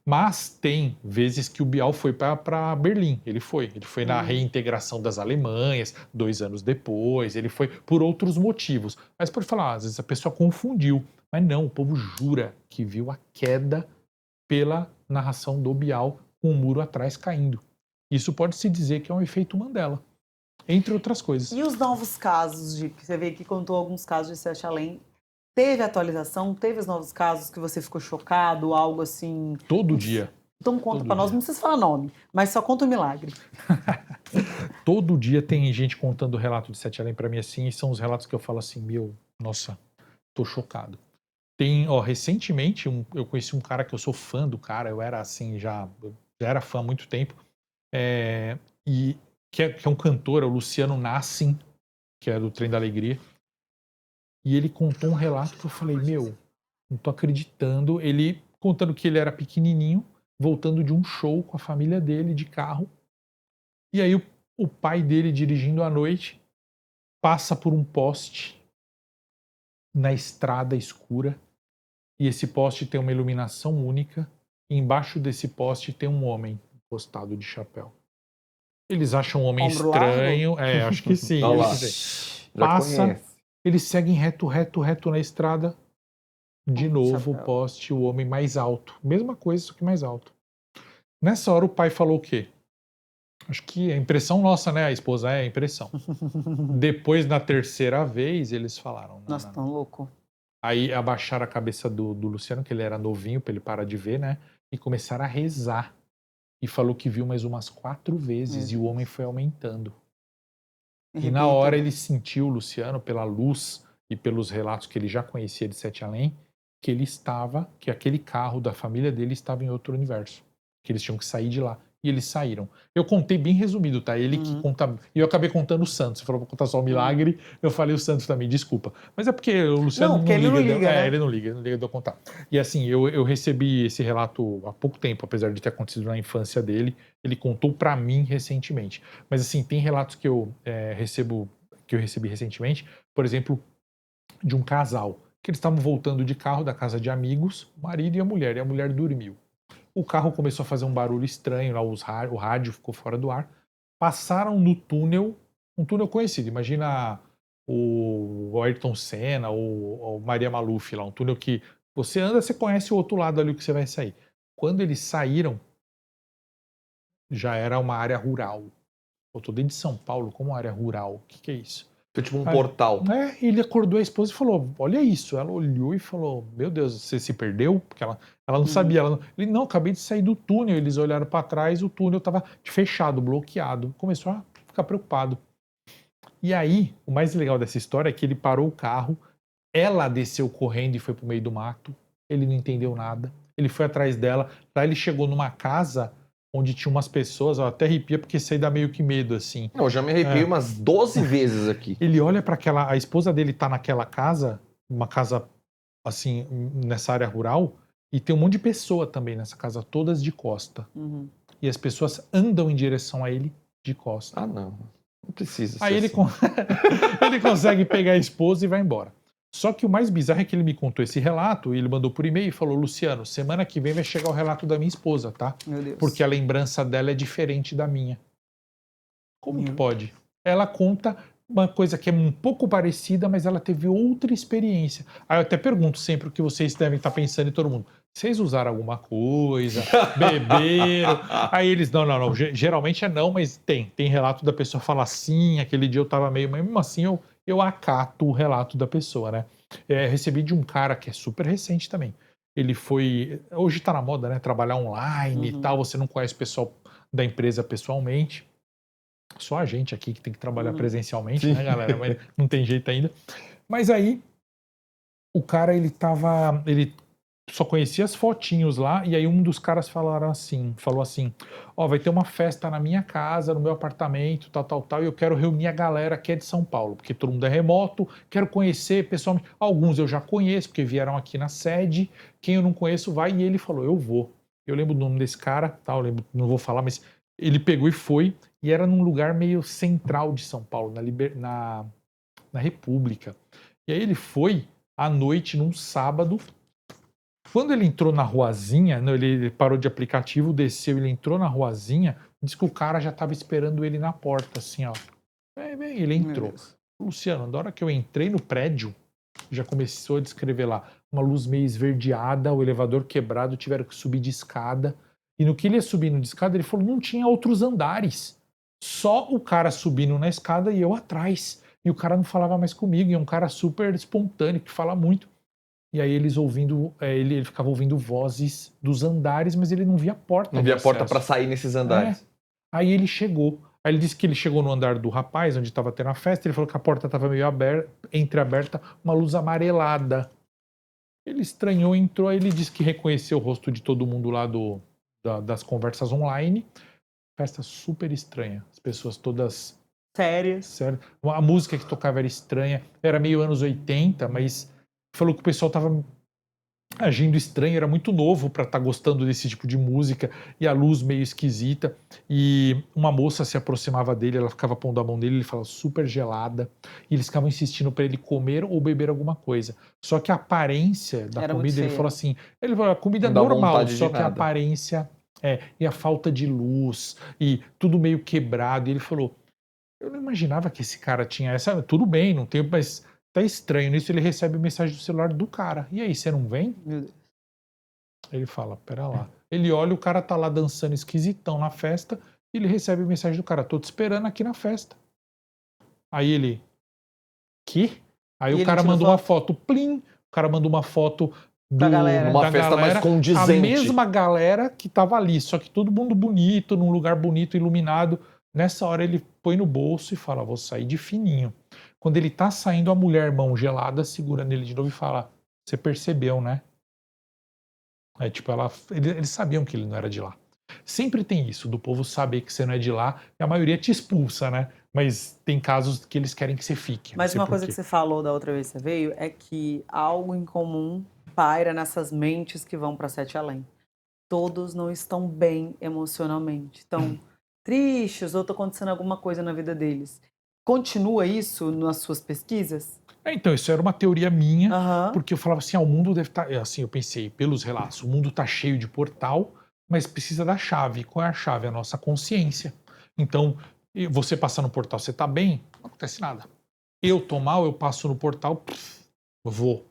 Mas tem vezes que o Bial foi para Berlim. Ele foi na reintegração das Alemanhas, 2 anos depois. Ele foi por outros motivos. Mas pode falar, às vezes a pessoa confundiu. Mas não, o povo jura que viu a queda pela narração do Bial com o muro atrás caindo. Isso pode-se dizer que é um efeito Mandela, entre outras coisas. E os novos casos, que você vê que contou alguns casos de Sete Além, teve atualização? Teve os novos casos que você ficou chocado, algo assim? Todo dia. Então conta pra nós, não precisa falar nome, mas só conta o milagre. Todo dia tem gente contando o relato de Sete Além pra mim assim, e são os relatos que eu falo assim, nossa, tô chocado. Recentemente, eu conheci um cara que eu sou fã do cara, eu era assim, já era fã há muito tempo, e que é um cantor, é o Luciano Nassim, que é do Trem da Alegria. E ele contou um relato que eu falei, não tô acreditando. Ele contando que ele era pequenininho, voltando de um show com a família dele de carro. E aí o pai dele dirigindo à noite passa por um poste na estrada escura. E esse poste tem uma iluminação única. E embaixo desse poste tem um homem encostado de chapéu. Eles acham um homem estranho. Acho que sim. Passa, eles seguem reto na estrada. De novo, o poste, o homem mais alto. Mesma coisa, só que mais alto. Nessa hora o pai falou o quê? Acho que é impressão nossa, né? A esposa é impressão. Depois, na terceira vez, eles falaram. Nossa, tão louco. Aí abaixaram a cabeça do Luciano, que ele era novinho, pra ele parar de ver, né? E começaram a rezar. E falou que viu mais umas 4 vezes e o homem foi aumentando. E na hora ele sentiu, o Luciano, pela luz e pelos relatos que ele já conhecia de Sete Além, que aquele carro da família dele estava em outro universo. Que eles tinham que sair de lá. E eles saíram. Eu contei bem resumido, tá? Ele que conta... E eu acabei contando o Santos. Você falou pra contar só o milagre, eu falei o Santos também, desculpa. Mas é porque o Luciano não liga. Ele não liga, né? Ele não liga de eu contar. E assim, eu recebi esse relato há pouco tempo, apesar de ter acontecido na infância dele. Ele contou pra mim recentemente. Mas assim, tem relatos que eu recebi recentemente, por exemplo, de um casal, que eles estavam voltando de carro da casa de amigos, o marido e a mulher dormiu. O carro começou a fazer um barulho estranho, lá o rádio ficou fora do ar. Passaram no túnel, um túnel conhecido, imagina o Ayrton Senna ou Maria Maluf lá, um túnel que você anda, você conhece o outro lado ali que você vai sair. Quando eles saíram, já era uma área rural. Eu tô dentro de São Paulo como área rural, o que é isso? Foi tipo um portal. Ele acordou a esposa e falou, olha isso. Ela olhou e falou, meu Deus, você se perdeu? Porque ela não sabia. Ele, não, acabei de sair do túnel. Eles olharam para trás, o túnel estava fechado, bloqueado. Começou a ficar preocupado. E aí, o mais legal dessa história é que ele parou o carro, ela desceu correndo e foi pro meio do mato. Ele não entendeu nada. Ele foi atrás dela. Lá ele chegou numa casa onde tinha umas pessoas, eu até arrepia porque isso aí dá meio que medo, assim. Eu já me arrepiei umas 12 vezes aqui. Ele olha para a esposa dele tá naquela casa, uma casa, assim, nessa área rural, e tem um monte de pessoa também nessa casa, todas de costa. E as pessoas andam em direção a ele de costa. Ah, não. Não precisa ser Aí ele, assim. ele consegue pegar a esposa e vai embora. Só que o mais bizarro é que ele me contou esse relato, e ele mandou por e-mail e falou, Luciano, semana que vem vai chegar o relato da minha esposa, tá? Meu Deus. Porque a lembrança dela é diferente da minha. Como que pode? Ela conta uma coisa que é um pouco parecida, mas ela teve outra experiência. Aí eu até pergunto sempre o que vocês devem estar pensando em todo mundo. Vocês usaram alguma coisa? Beberam? Aí eles, não. Geralmente é não, mas tem relato da pessoa falar assim, aquele dia eu tava meio... Mas mesmo assim eu acato o relato da pessoa, né? Recebi de um cara que é super recente também. Ele foi... Hoje tá na moda, né? Trabalhar online e tal. Você não conhece o pessoal da empresa pessoalmente. Só a gente aqui que tem que trabalhar presencialmente, né, galera? Mas não tem jeito ainda. Mas aí, o cara, ele só conhecia as fotinhos lá, e aí um dos caras falou assim, vai ter uma festa na minha casa, no meu apartamento, tal, e eu quero reunir a galera que é de São Paulo, porque todo mundo é remoto, quero conhecer pessoalmente. Alguns eu já conheço, porque vieram aqui na sede, quem eu não conheço vai, e ele falou, eu vou. Eu lembro o nome desse cara, não vou falar, mas ele pegou e foi, e era num lugar meio central de São Paulo, na República. E aí ele foi à noite, num sábado. Quando ele entrou na ruazinha, ele parou de aplicativo, desceu, ele entrou na ruazinha, disse que o cara já estava esperando ele na porta, assim, ó. Ele entrou. Luciano, da hora que eu entrei no prédio, já começou a descrever lá, uma luz meio esverdeada, o elevador quebrado, tiveram que subir de escada. E no que ele ia subindo de escada, ele falou, não tinha outros andares. Só o cara subindo na escada e eu atrás. E o cara não falava mais comigo, e é um cara super espontâneo, que fala muito. E aí eles ouvindo, ele ficava ouvindo vozes dos andares, mas ele não via a porta. Não via a porta para sair nesses andares. Aí ele chegou. Aí ele disse que ele chegou no andar do rapaz, onde estava tendo a festa, ele falou que a porta estava meio entreaberta, uma luz amarelada. Ele estranhou, entrou, aí ele disse que reconheceu o rosto de todo mundo lá das conversas online. Festa super estranha. As pessoas todas... Sérias. A música que tocava era estranha. Era meio anos 80, mas falou que o pessoal tava agindo estranho. Era muito novo para estar gostando desse tipo de música. E a luz meio esquisita. E uma moça se aproximava dele, ela ficava pondo a mão nele, ele falava super gelada. E eles ficavam insistindo para ele comer ou beber alguma coisa. Só que a aparência da comida, ele falou assim... Ele falou, a comida é normal, só que a aparência... e a falta de luz, e tudo meio quebrado. E ele falou, eu não imaginava que esse cara tinha essa... Tudo bem, não tem, mas tá estranho. Nisso ele recebe mensagem do celular do cara. E aí, você não vem? Meu Deus. Ele fala, pera lá. Ele olha, o cara tá lá dançando esquisitão na festa, e ele recebe mensagem do cara, tô te esperando aqui na festa. Aí ele, que? Aí o cara mandou uma foto, plim, o cara mandou uma foto... Da galera. Uma festa mais condizente. A mesma galera que tava ali, só que todo mundo bonito, num lugar bonito, iluminado. Nessa hora ele põe no bolso e fala, vou sair de fininho. Quando ele tá saindo, a mulher, mão gelada, segura nele de novo e fala, você percebeu, né? Eles sabiam que ele não era de lá. Sempre tem isso, do povo saber que você não é de lá, e a maioria te expulsa, né? Mas tem casos que eles querem que você fique. Mas uma coisa que você falou da outra vez que você veio é que algo em comum paira nessas mentes que vão para Sete Além. Todos não estão bem emocionalmente, estão tristes ou está acontecendo alguma coisa na vida deles. Continua isso nas suas pesquisas? Então, isso era uma teoria minha, porque eu falava assim, o mundo deve estar... Assim, eu pensei, pelos relatos, o mundo está cheio de portal, mas precisa da chave. Qual é a chave? A nossa consciência. Então, você passar no portal, você está bem, não acontece nada. Eu tô mal, eu passo no portal, vou.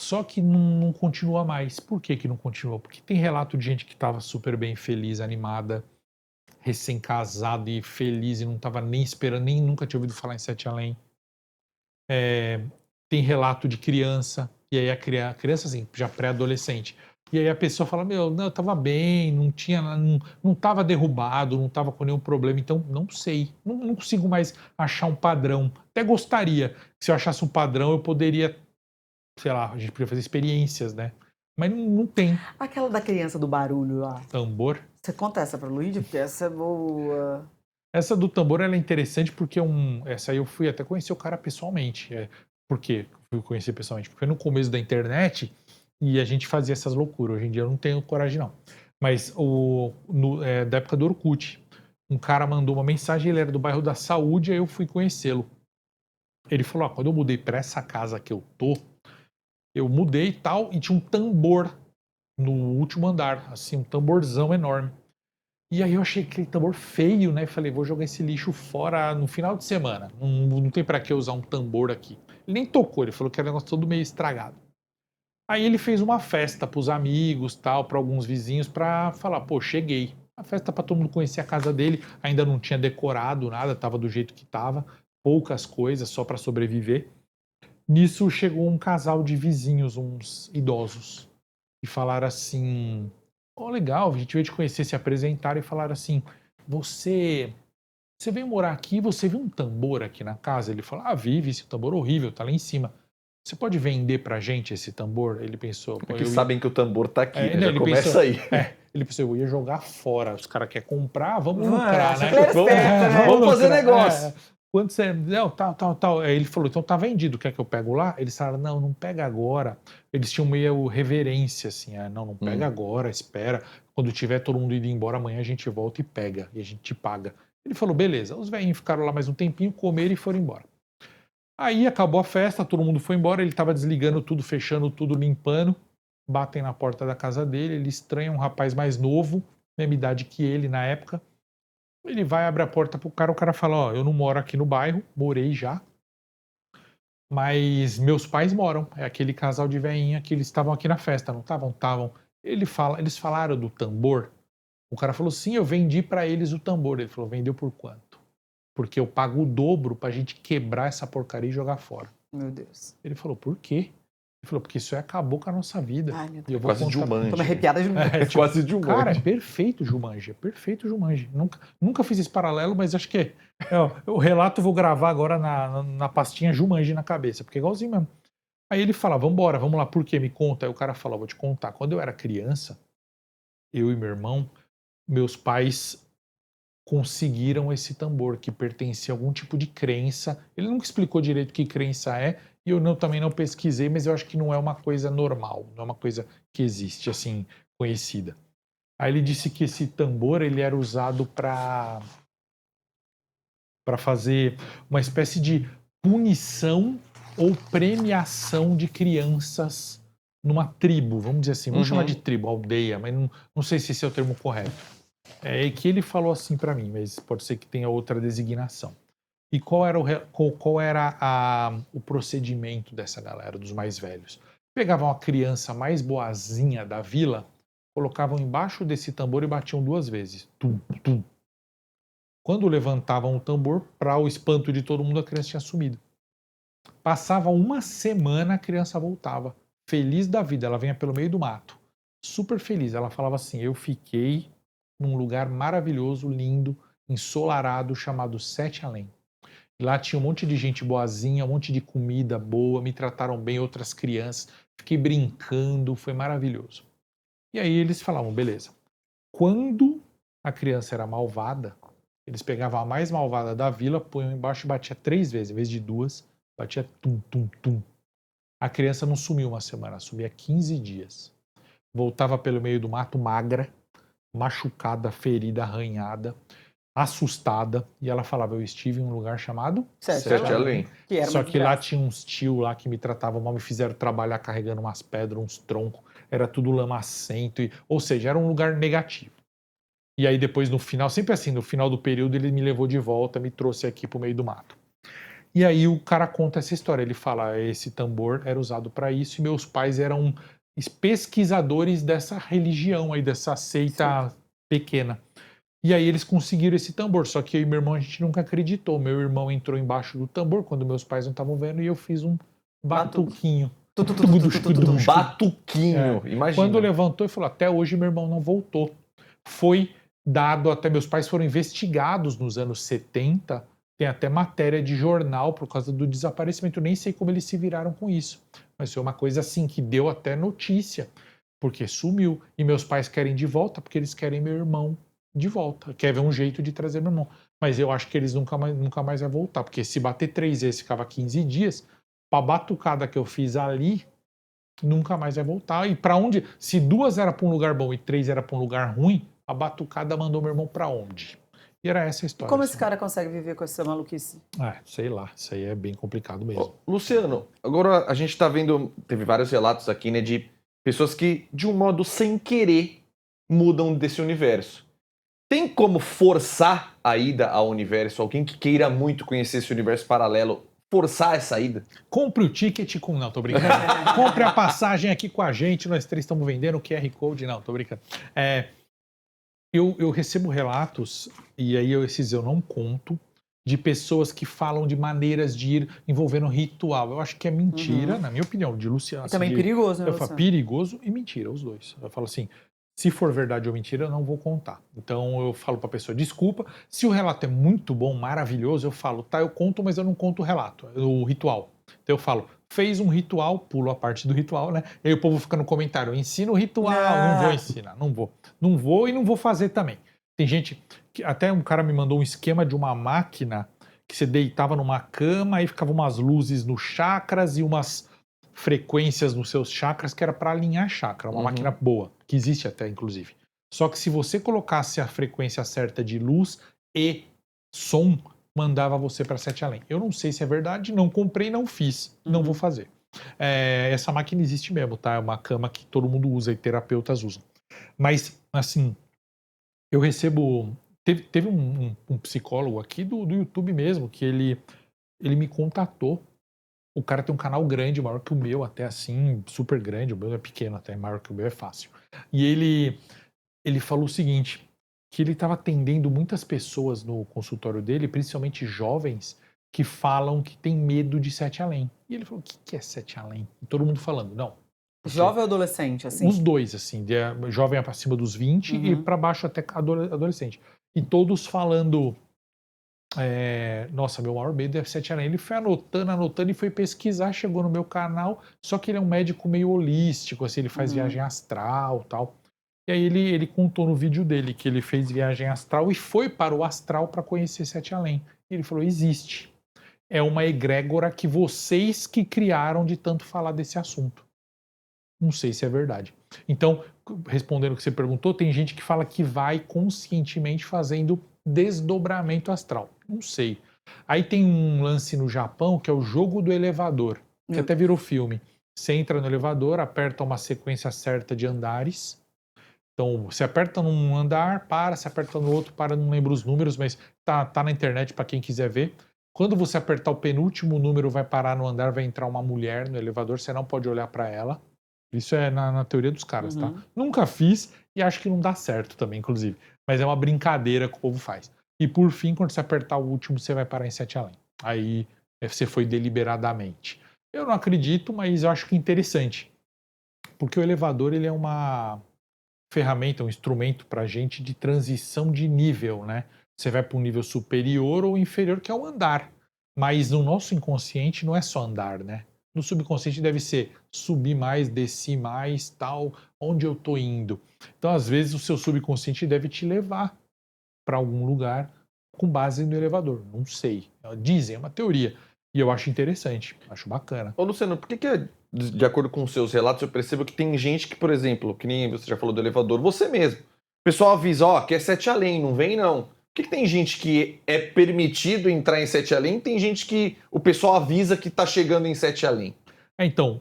Só que não continua mais. Por que não continua? Porque tem relato de gente que estava super bem, feliz, animada, recém-casado e feliz e não estava nem esperando, nem nunca tinha ouvido falar em Sete Além. Tem relato de criança, e aí a criança assim, já pré-adolescente. E aí a pessoa fala, não, eu tava bem, não tava derrubado, não tava com nenhum problema, então não sei, não consigo mais achar um padrão. Até gostaria, se eu achasse um padrão, eu poderia, sei lá, a gente podia fazer experiências, né? Mas não tem. Aquela da criança do barulho lá. Tambor. Você conta essa pra Luíde? Porque essa é boa. Essa do tambor, ela é interessante porque essa aí eu fui até conhecer o cara pessoalmente. Por quê? Fui conhecer pessoalmente? Porque foi no começo da internet e a gente fazia essas loucuras. Hoje em dia eu não tenho coragem, não. Mas da época do Orkut, um cara mandou uma mensagem, ele era do bairro da Saúde, aí eu fui conhecê-lo. Ele falou, quando eu mudei para essa casa que eu tô, eu mudei e tal, e tinha um tambor no último andar, assim, um tamborzão enorme. E aí eu achei aquele tambor feio, né? Falei, vou jogar esse lixo fora no final de semana. Não tem pra que usar um tambor aqui. Ele nem tocou, ele falou que era um negócio todo meio estragado. Aí ele fez uma festa pros amigos, tal, para alguns vizinhos, pra falar, pô, cheguei. A festa pra todo mundo conhecer a casa dele, ainda não tinha decorado nada, tava do jeito que tava, poucas coisas, só pra sobreviver. Nisso chegou um casal de vizinhos, uns idosos, e falaram assim... legal, a gente veio te conhecer, se apresentar e falar assim, você veio morar aqui, você viu um tambor aqui na casa? Ele falou, vi esse tambor horrível, tá lá em cima. Você pode vender pra gente esse tambor? Ele pensou... Porque sabem que o tambor tá aqui, né? Já começa pensou, aí. Ele pensou, eu ia jogar fora, os caras querem comprar, vamos lucrar, né? Vamos fazer negócio. Quando você... Não, tal. Aí ele falou, então tá vendido, quer que eu pego lá? Eles falaram, não pega agora. Eles tinham meio reverência, assim, não pega agora, espera. Quando tiver todo mundo indo embora, amanhã a gente volta e pega, e a gente te paga. Ele falou, beleza. Os velhinhos ficaram lá mais um tempinho, comeram e foram embora. Aí acabou a festa, todo mundo foi embora, ele tava desligando tudo, fechando tudo, limpando. Batem na porta da casa dele, ele estranha um rapaz mais novo, mesma idade que ele na época. Ele vai, abre a porta pro cara, o cara fala, eu não moro aqui no bairro, morei já, mas meus pais moram. É aquele casal de veinha que eles estavam aqui na festa, não estavam? Estavam. Eles falaram do tambor. O cara falou, sim, eu vendi para eles o tambor. Ele falou, vendeu por quanto? Porque eu pago o dobro pra gente quebrar essa porcaria e jogar fora. Meu Deus. Ele falou, por quê? Ele falou, porque isso aí acabou com a nossa vida. Ai, meu Deus. E eu vou quase Jumanji. Tô me arrepiada de novo. Quase Jumanji. Cara, é perfeito Jumanji. Nunca fiz esse paralelo, mas acho que o relato eu vou gravar agora na pastinha Jumanji na cabeça, porque é igualzinho mesmo. Aí ele fala, vambora, vamos lá, por quê? Me conta. Aí o cara fala, vou te contar. Quando eu era criança, eu e meu irmão, meus pais conseguiram esse tambor que pertencia a algum tipo de crença. Ele nunca explicou direito que crença é, e eu também não pesquisei, mas eu acho que não é uma coisa normal, não é uma coisa que existe, assim, conhecida. Aí ele disse que esse tambor ele era usado para fazer uma espécie de punição ou premiação de crianças numa tribo, vamos dizer assim, vamos chamar de tribo, aldeia, mas não sei se esse é o termo correto. É que ele falou assim para mim, mas pode ser que tenha outra designação. E qual era o procedimento dessa galera, dos mais velhos? Pegavam a criança mais boazinha da vila, colocavam embaixo desse tambor e batiam 2 vezes. Tum, tum. Quando levantavam o tambor, para o espanto de todo mundo, a criança tinha sumido. Passava 1 semana, a criança voltava. Feliz da vida, ela vinha pelo meio do mato. Super feliz. Ela falava assim, eu fiquei num lugar maravilhoso, lindo, ensolarado, chamado Sete Além. Lá tinha um monte de gente boazinha, um monte de comida boa, me trataram bem, outras crianças, fiquei brincando, foi maravilhoso. E aí eles falavam, beleza, quando a criança era malvada, eles pegavam a mais malvada da vila, punham embaixo e batia 3 vezes, em vez de 2, batia tum, tum, tum. A criança não sumiu uma semana, sumia 15 dias. Voltava pelo meio do mato magra, machucada, ferida, arranhada, assustada, e ela falava, eu estive em um lugar chamado Sete Além. Só que lá tinha uns tios lá que me tratavam mal, me fizeram trabalhar carregando umas pedras, uns troncos, era tudo lamacento, ou seja, era um lugar negativo. E aí depois no final, sempre assim, no final do período ele me levou de volta, me trouxe aqui pro meio do mato. E aí o cara conta essa história, ele fala, esse tambor era usado para isso e meus pais eram pesquisadores dessa religião aí, dessa seita pequena. E aí eles conseguiram esse tambor, só que eu e meu irmão a gente nunca acreditou. Meu irmão entrou embaixo do tambor quando meus pais não estavam vendo e eu fiz um batuquinho. Batuquinho, imagina. Quando levantou e falou, até hoje meu irmão não voltou. Foi dado, até meus pais foram investigados nos anos 70, tem até matéria de jornal por causa do desaparecimento, nem sei como eles se viraram com isso, mas foi uma coisa assim que deu até notícia, porque sumiu, e meus pais querem de volta porque eles querem meu irmão de volta, quer ver um jeito de trazer meu irmão, mas eu acho que eles nunca mais vai voltar, porque se bater 3 vezes ficava 15 dias, pra batucada que eu fiz ali, nunca mais vai voltar, e pra onde, se 2 era pra um lugar bom e 3 era pra um lugar ruim, a batucada mandou meu irmão pra onde? E era essa a história. E como esse cara consegue viver com essa maluquice? Sei lá, isso aí é bem complicado mesmo. Luciano, agora a gente tá vendo, teve vários relatos aqui, né, de pessoas que, de um modo sem querer, mudam desse universo. Tem como forçar a ida ao universo? Alguém que queira muito conhecer esse universo paralelo, forçar essa ida? Compre o ticket com... Não, tô brincando. Compre a passagem aqui com a gente, nós 3 estamos vendendo o QR Code. Não, tô brincando. Eu recebo relatos, e aí esses eu não conto, de pessoas que falam de maneiras de ir envolvendo ritual. Eu acho que é mentira, na minha opinião, de Luciano. Também perigoso, né, eu falo perigoso e mentira, os dois. Eu falo assim, se for verdade ou mentira, eu não vou contar. Então eu falo pra pessoa, desculpa, se o relato é muito bom, maravilhoso, eu falo, tá, eu conto, mas eu não conto o relato, o ritual. Então eu falo, fez um ritual, pulo a parte do ritual, né? E aí o povo fica no comentário, ensina o ritual, não vou ensinar, não vou. Não vou e não vou fazer também. Tem gente, que até um cara me mandou um esquema de uma máquina que você deitava numa cama e ficava umas luzes nos chakras e umas frequências nos seus chakras que era para alinhar chakra, uma máquina boa, que existe até inclusive. Só que se você colocasse a frequência certa de luz e som, mandava você para 7 Além. Eu não sei se é verdade, não comprei, não fiz, não vou fazer. Essa máquina existe mesmo, tá? É uma cama que todo mundo usa e terapeutas usam. Mas, assim, eu recebo... Teve um psicólogo aqui do YouTube mesmo, que ele me contatou. O cara tem um canal grande, maior que o meu, até assim, super grande. O meu é pequeno, até maior que o meu é fácil. E ele falou o seguinte, que ele estava atendendo muitas pessoas no consultório dele, principalmente jovens, que falam que tem medo de 7 Além. E ele falou, o que é 7 Além? E todo mundo falando, não. Jovem ou adolescente, assim? Os dois, assim, jovem acima dos 20 e para baixo até adolescente. E todos falando, nossa, meu maior medo é 7 Além. Ele foi anotando e foi pesquisar, chegou no meu canal, só que ele é um médico meio holístico, assim, ele faz viagem astral e tal. E aí ele contou no vídeo dele que ele fez viagem astral e foi para o astral para conhecer 7 Além. E ele falou, existe. É uma egrégora que vocês que criaram de tanto falar desse assunto. Não sei se é verdade. Então, respondendo o que você perguntou, tem gente que fala que vai conscientemente fazendo desdobramento astral. Não sei. Aí tem um lance no Japão que é o jogo do elevador, que até virou filme. Você entra no elevador, aperta uma sequência certa de andares. Então, você aperta num andar, você aperta no outro, não lembro os números, mas tá na internet para quem quiser ver. Quando você apertar o penúltimo número, vai parar no andar, vai entrar uma mulher no elevador, você não pode olhar para ela. Isso é na teoria dos caras, tá? Nunca fiz e acho que não dá certo também, inclusive. Mas é uma brincadeira que o povo faz. E por fim, quando você apertar o último, você vai parar em 7 Além. Aí você foi deliberadamente. Eu não acredito, mas eu acho que é interessante. Porque o elevador, ele é uma ferramenta, um instrumento pra gente de transição de nível, né? Você vai para um nível superior ou inferior, que é o andar. Mas no nosso inconsciente não é só andar, né? No subconsciente deve ser subir mais, descer mais, tal, onde eu tô indo. Então, às vezes, o seu subconsciente deve te levar para algum lugar com base no elevador. Não sei. Dizem, é uma teoria. E eu acho interessante, acho bacana. Ô, Luciano, por que de acordo com os seus relatos, eu percebo que tem gente que, por exemplo, que nem você já falou do elevador, você mesmo. O pessoal avisa, ó, que é 7 além, não vem não. Por que tem gente que é permitido entrar em 7 além e tem gente que o pessoal avisa que tá chegando em 7 além? Então,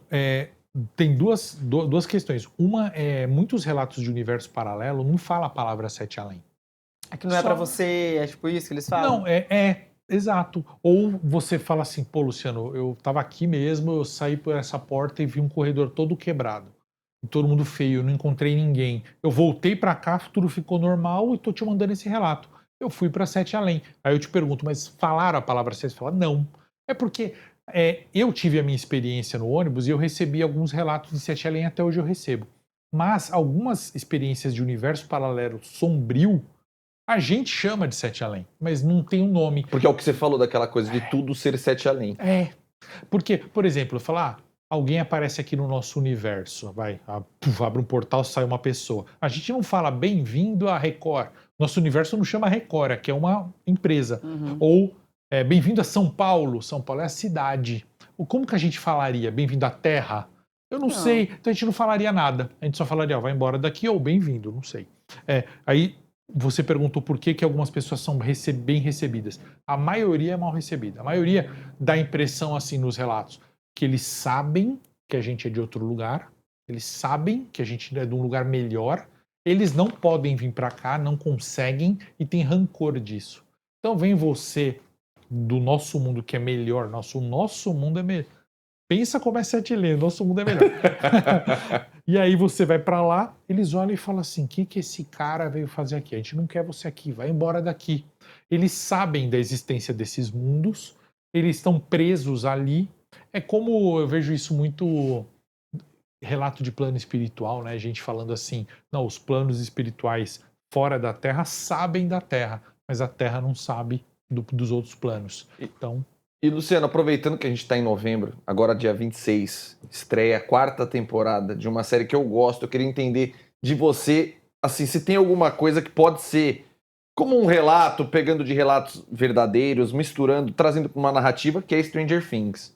tem duas questões. Uma é, muitos relatos de universo paralelo não fala a palavra 7 além. É que não é pra você, é tipo isso que eles falam? Não, exato. Ou você fala assim, pô, Luciano, eu tava aqui mesmo, eu saí por essa porta e vi um corredor todo quebrado. E todo mundo feio, eu não encontrei ninguém. Eu voltei pra cá, tudo ficou normal e tô te mandando esse relato. Eu fui pra 7 além. Aí eu te pergunto, mas falaram a palavra 7? Você fala, não. É porque eu tive a minha experiência no ônibus e eu recebi alguns relatos de 7 além, até hoje eu recebo. Mas algumas experiências de universo paralelo sombrio, a gente chama de 7 além, mas não tem um nome. Porque é o que você falou daquela coisa de tudo ser 7 além. Porque, por exemplo, falar, alguém aparece aqui no nosso universo, abre um portal, sai uma pessoa. A gente não fala bem-vindo a Record. Nosso universo não chama Record, que é uma empresa. Uhum. Ou bem-vindo a São Paulo. São Paulo é a cidade. Como que a gente falaria? Bem-vindo à Terra? Eu não sei. Então a gente não falaria nada. A gente só falaria, vai embora daqui ou bem-vindo, não sei. Aí você perguntou por que algumas pessoas são bem recebidas. A maioria é mal recebida. A maioria dá a impressão, assim, nos relatos, que eles sabem que a gente é de outro lugar, eles sabem que a gente é de um lugar melhor, eles não podem vir para cá, não conseguem e tem rancor disso. Então vem você do nosso mundo que é melhor, nosso mundo é melhor. Pensa como é 7 além, nosso mundo é melhor. E aí você vai pra lá, eles olham e falam assim, o que esse cara veio fazer aqui? A gente não quer você aqui, vai embora daqui. Eles sabem da existência desses mundos, eles estão presos ali. É como eu vejo isso muito relato de plano espiritual, né? Gente falando assim, não, os planos espirituais fora da Terra sabem da Terra, mas a Terra não sabe dos outros planos. Então... E, Luciano, aproveitando que a gente está em novembro, agora dia 26, estreia a 4ª temporada de uma série que eu gosto, eu queria entender de você, assim, se tem alguma coisa que pode ser como um relato, pegando de relatos verdadeiros, misturando, trazendo para uma narrativa, que é Stranger Things,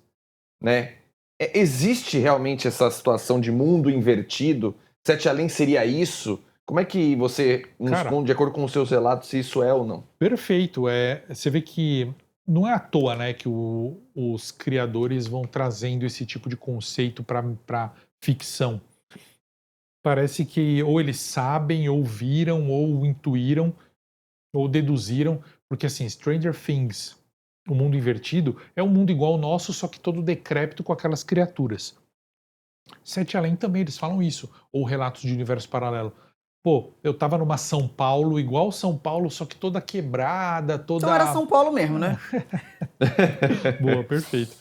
né? Existe realmente essa situação de mundo invertido? 7 além seria isso? Como é que você nos conta, de acordo com os seus relatos, se isso é ou não? Perfeito. Você vê que não é à toa, né, que os criadores vão trazendo esse tipo de conceito para ficção. Parece que ou eles sabem, ou viram, ou intuíram, ou deduziram, porque assim, Stranger Things, o mundo invertido, é um mundo igual ao nosso, só que todo decrépito com aquelas criaturas. 7 além também, eles falam isso, ou relatos de universo paralelo. Pô, eu tava numa São Paulo, igual São Paulo, só que toda quebrada, toda... Então era São Paulo mesmo, né? Boa, perfeito.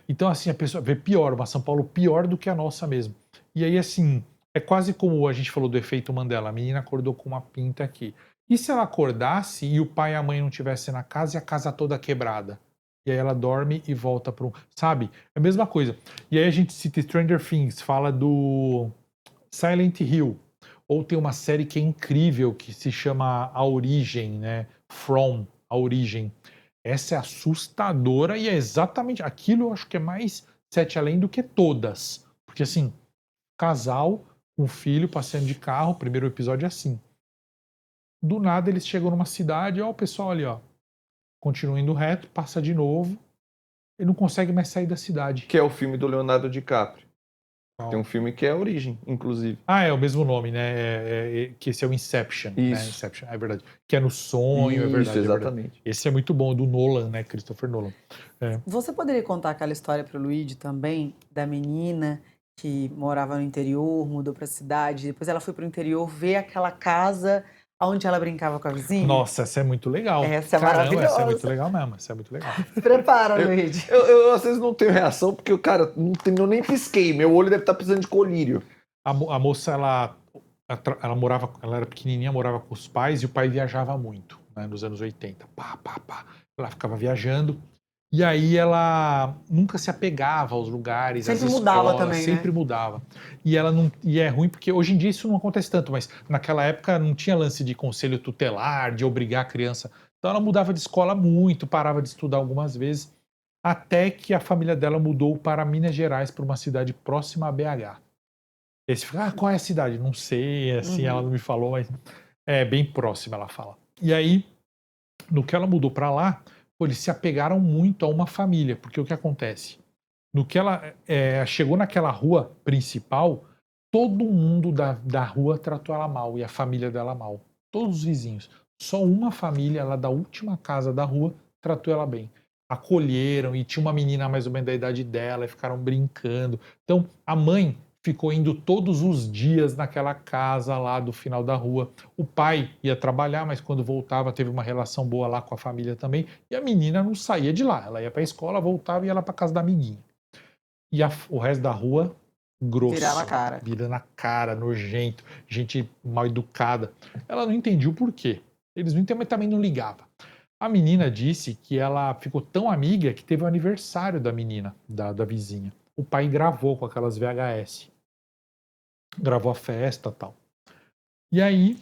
Então assim, a pessoa vê pior, uma São Paulo pior do que a nossa mesmo. E aí assim, é quase como a gente falou do efeito Mandela, a menina acordou com uma pinta aqui. E se ela acordasse e o pai e a mãe não estivessem na casa e a casa toda quebrada? E aí ela dorme e volta para um... Sabe? É a mesma coisa. E aí a gente cita Stranger Things, fala do Silent Hill. Ou tem uma série que é incrível, que se chama A Origem, né? From, A Origem. Essa é assustadora e é exatamente... Aquilo eu acho que é mais 7 além do que todas. Porque assim, casal, um filho passeando de carro, o primeiro episódio é assim. Do nada eles chegam numa cidade, ó, o pessoal ali, ó. Continua indo reto, passa de novo. Ele não consegue mais sair da cidade. Que é o filme do Leonardo DiCaprio. Tem um filme que é A Origem, inclusive. É o mesmo nome, né? Que esse é o Inception. Isso. Né? Inception, é verdade. Que é no sonho, isso, é verdade. Exatamente. É verdade. Esse é muito bom, do Nolan, né? Christopher Nolan. Você poderia contar aquela história para o Luigi também, da menina que morava no interior, mudou para a cidade, depois ela foi para o interior ver aquela casa onde ela brincava com a vizinha? Nossa, essa é muito legal. Essa é maravilhosa. Essa é muito legal mesmo, essa é muito legal. Prepara, Luigi. Eu às vezes não tenho reação, porque, cara, eu nem pisquei. Meu olho deve estar precisando de colírio. A moça, ela morava, ela era pequenininha, morava com os pais, e o pai viajava muito, né, nos anos 80. Ela ficava viajando, E aí ela nunca se apegava aos lugares, sempre às mudava escolas, também, sempre né? mudava. E ela não, e é ruim porque hoje em dia isso não acontece tanto, mas naquela época não tinha lance de conselho tutelar, de obrigar a criança. Então ela mudava de escola muito, parava de estudar algumas vezes, até que a família dela mudou para Minas Gerais, para uma cidade próxima a BH. E aí você fica, qual é a cidade? Não sei, assim, ela não me falou, mas é bem próxima, ela fala. E aí, no que ela mudou para lá, eles se apegaram muito a uma família, porque o que acontece? No que ela chegou naquela rua principal, todo mundo da rua tratou ela mal e a família dela mal. Todos os vizinhos. Só uma família, ela da última casa da rua, tratou ela bem. Acolheram e tinha uma menina mais ou menos da idade dela e ficaram brincando. Então, a mãe ficou indo todos os dias naquela casa lá do final da rua. O pai ia trabalhar, mas quando voltava teve uma relação boa lá com a família também. E a menina não saía de lá. Ela ia para a escola, voltava e ia lá para casa da amiguinha. E o resto da rua, grosso. Virava a cara. Virando a cara, nojento, gente mal educada. Ela não entendia o porquê. Eles não entendiam, mas também não ligava. A menina disse que ela ficou tão amiga que teve o aniversário da menina, da vizinha. O pai gravou com aquelas VHS. Gravou a festa e tal. E aí...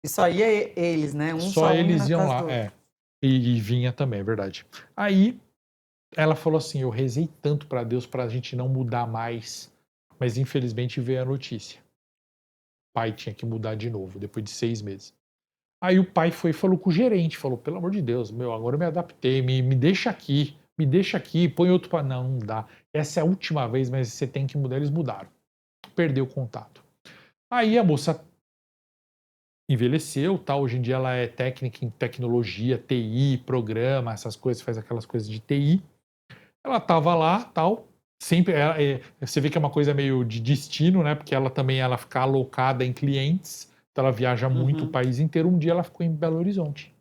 E só ia eles, né? Só eles iam lá, do... E vinha também, é verdade. Aí ela falou assim, eu rezei tanto para Deus para a gente não mudar mais, mas infelizmente veio a notícia. O pai tinha que mudar de novo, depois de 6 meses. Aí o pai foi e falou com o gerente, falou, pelo amor de Deus, agora eu me adaptei, me deixa aqui, põe outro para... Não dá. Essa é a última vez, mas você tem que mudar. Eles mudaram. Perdeu o contato. Aí a moça envelheceu, tá? Hoje em dia ela é técnica em tecnologia, TI, programa, essas coisas, faz aquelas coisas de TI. Ela tava lá, tal, sempre, você vê que é uma coisa meio de destino, né? Porque ela fica alocada em clientes, então ela viaja muito o país inteiro. Um dia ela ficou em Belo Horizonte.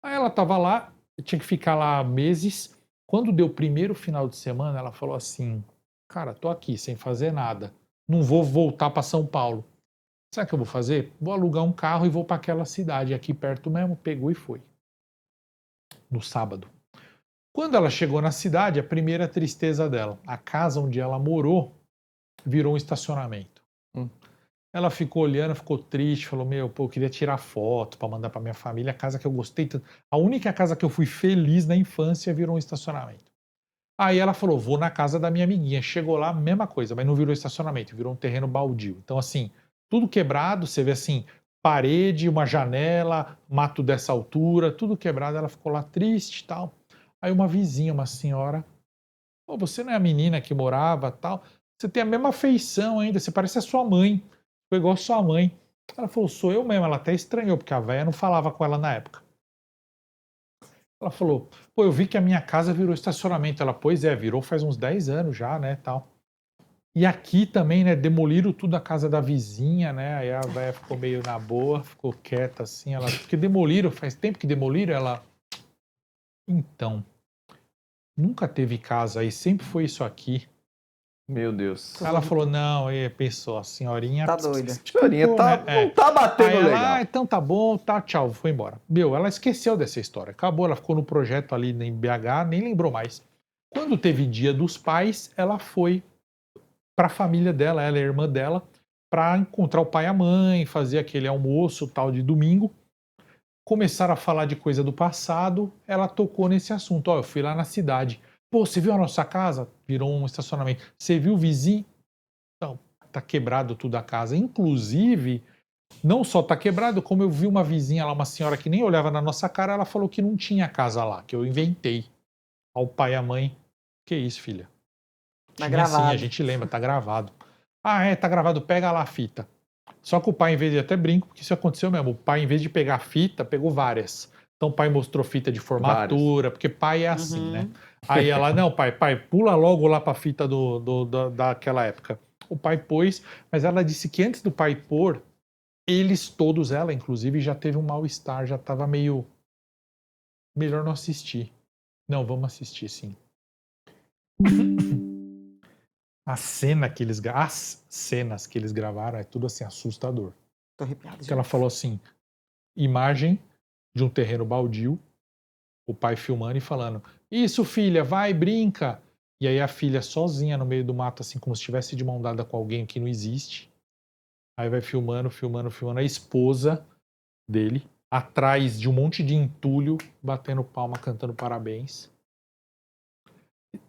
Aí ela tava lá, tinha que ficar lá meses. Quando deu o primeiro final de semana, ela falou assim, cara, tô aqui sem fazer nada, não vou voltar para São Paulo. Sabe o que eu vou fazer? Vou alugar um carro e vou para aquela cidade aqui perto mesmo. Pegou e foi. No sábado. Quando ela chegou na cidade, a primeira tristeza dela, a casa onde ela morou virou um estacionamento. Ela ficou olhando, ficou triste, falou, eu queria tirar foto para mandar para minha família, a casa que eu gostei tanto. A única casa que eu fui feliz na infância virou um estacionamento. Aí ela falou, vou na casa da minha amiguinha. Chegou lá, mesma coisa, mas não virou estacionamento, virou um terreno baldio. Então, assim, tudo quebrado, você vê assim, parede, uma janela, mato dessa altura, tudo quebrado. Ela ficou lá triste e tal. Aí uma vizinha, uma senhora, você não é a menina que morava tal? Você tem a mesma feição ainda, você parece a sua mãe. Foi igual a sua mãe. Ela falou, sou eu mesmo. Ela até estranhou, porque a véia não falava com ela na época. Ela falou, eu vi que a minha casa virou estacionamento. Ela, pois é, virou faz uns 10 anos já, né, tal. E aqui também, né, demoliram tudo a casa da vizinha, né, aí a véia ficou meio na boa, ficou quieta assim, porque demoliram, faz tempo que demoliram, ela... Então, nunca teve casa aí, sempre foi isso aqui. Meu Deus. Ela falou, não, aí pensou, a senhorinha... Tá doida. A senhorinha não tá batendo aí legal. Então tá bom, tá, tchau, foi embora. Ela esqueceu dessa história, acabou, ela ficou no projeto ali em BH, nem lembrou mais. Quando teve Dia dos Pais, ela foi para a família dela, ela e a irmã dela, para encontrar o pai e a mãe, fazer aquele almoço tal de domingo. Começaram a falar de coisa do passado, ela tocou nesse assunto. Eu fui lá na cidade. Você viu a nossa casa? Virou um estacionamento. Você viu o vizinho? Então, tá quebrado tudo a casa. Inclusive, não só tá quebrado, como eu vi uma vizinha lá, uma senhora que nem olhava na nossa cara, ela falou que não tinha casa lá, que eu inventei. Ao pai e a mãe. Que isso, filha? Tá gravado. Sim, a gente lembra, tá gravado. Tá gravado, pega lá a fita. Só que o pai, em vez de... Até brinco, porque isso aconteceu mesmo. O pai, em vez de pegar a fita, pegou várias. Então o pai mostrou fita de formatura, porque pai é assim, né? Aí ela, não, pai, pula logo lá pra fita daquela época. O pai pôs, mas ela disse que antes do pai pôr, ela inclusive, já teve um mal-estar, já tava meio... Melhor não assistir. Não, vamos assistir, sim. As cenas que eles gravaram é tudo assim assustador. Tô arrepiado. Porque ela falou assim, imagem de um terreno baldio, o pai filmando e falando, isso filha, vai, brinca. E aí a filha sozinha no meio do mato, assim, como se estivesse de mão dada com alguém que não existe. Aí vai filmando, a esposa dele, atrás de um monte de entulho, batendo palma, cantando parabéns.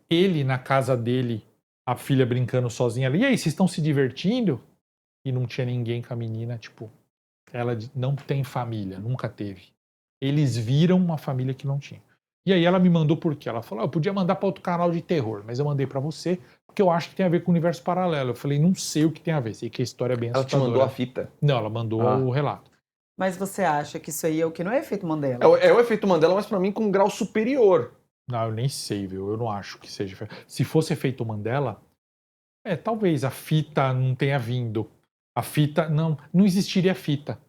Ele na casa dele, a filha brincando sozinha ali. E aí, vocês estão se divertindo? E não tinha ninguém com a menina, tipo, ela não tem família, nunca teve. Eles viram uma família que não tinha. E aí ela me mandou por quê? Ela falou, eu podia mandar para outro canal de terror, mas eu mandei para você, porque eu acho que tem a ver com o universo paralelo. Eu falei, não sei o que tem a ver, sei que a história é bem assustadora. Ela te mandou a fita? Não, ela mandou o relato. Mas você acha que isso aí é o que? Não é efeito Mandela? É o efeito Mandela, mas para mim com um grau superior. Não, eu nem sei, viu? Eu não acho que seja. Se fosse efeito Mandela, talvez a fita não tenha vindo. A fita, não existiria fita.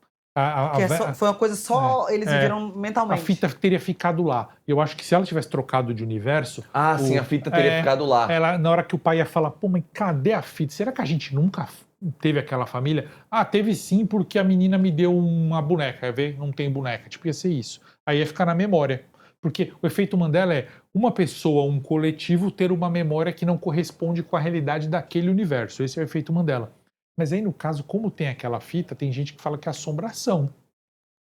Foi uma coisa só eles viveram mentalmente. A fita teria ficado lá. Eu acho que se ela tivesse trocado de universo... sim, a fita teria ficado lá. Ela, na hora que o pai ia falar, pô, mas cadê a fita? Será que a gente nunca teve aquela família? Teve sim, porque a menina me deu uma boneca. Ver? Não tem boneca. Tipo, ia ser isso. Aí ia ficar na memória. Porque o efeito Mandela é uma pessoa, um coletivo, ter uma memória que não corresponde com a realidade daquele universo. Esse é o efeito Mandela. Mas aí, no caso, como tem aquela fita, tem gente que fala que é assombração.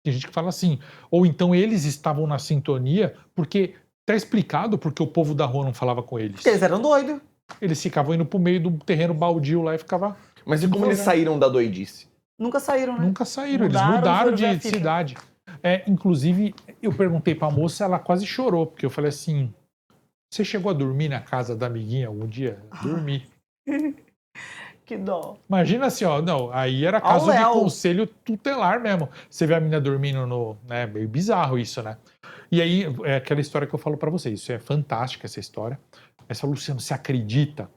Tem gente que fala assim. Ou então eles estavam na sintonia porque tá explicado porque o povo da rua não falava com eles. Porque eles eram doidos. Eles ficavam indo pro meio do terreno baldio lá e ficava... Mas e como eles saíram da doidice? Nunca saíram, né? Nunca saíram. Eles mudaram de cidade. Inclusive, eu perguntei pra moça, ela quase chorou. Porque eu falei assim, você chegou a dormir na casa da amiguinha algum dia? Dormi. Que dó. Imagina assim, aí era caso de conselho tutelar mesmo. Você vê a menina dormindo meio bizarro isso, né? E aí, é aquela história que eu falo pra vocês. Isso é fantástica, essa história. Essa, Luciano, você acredita?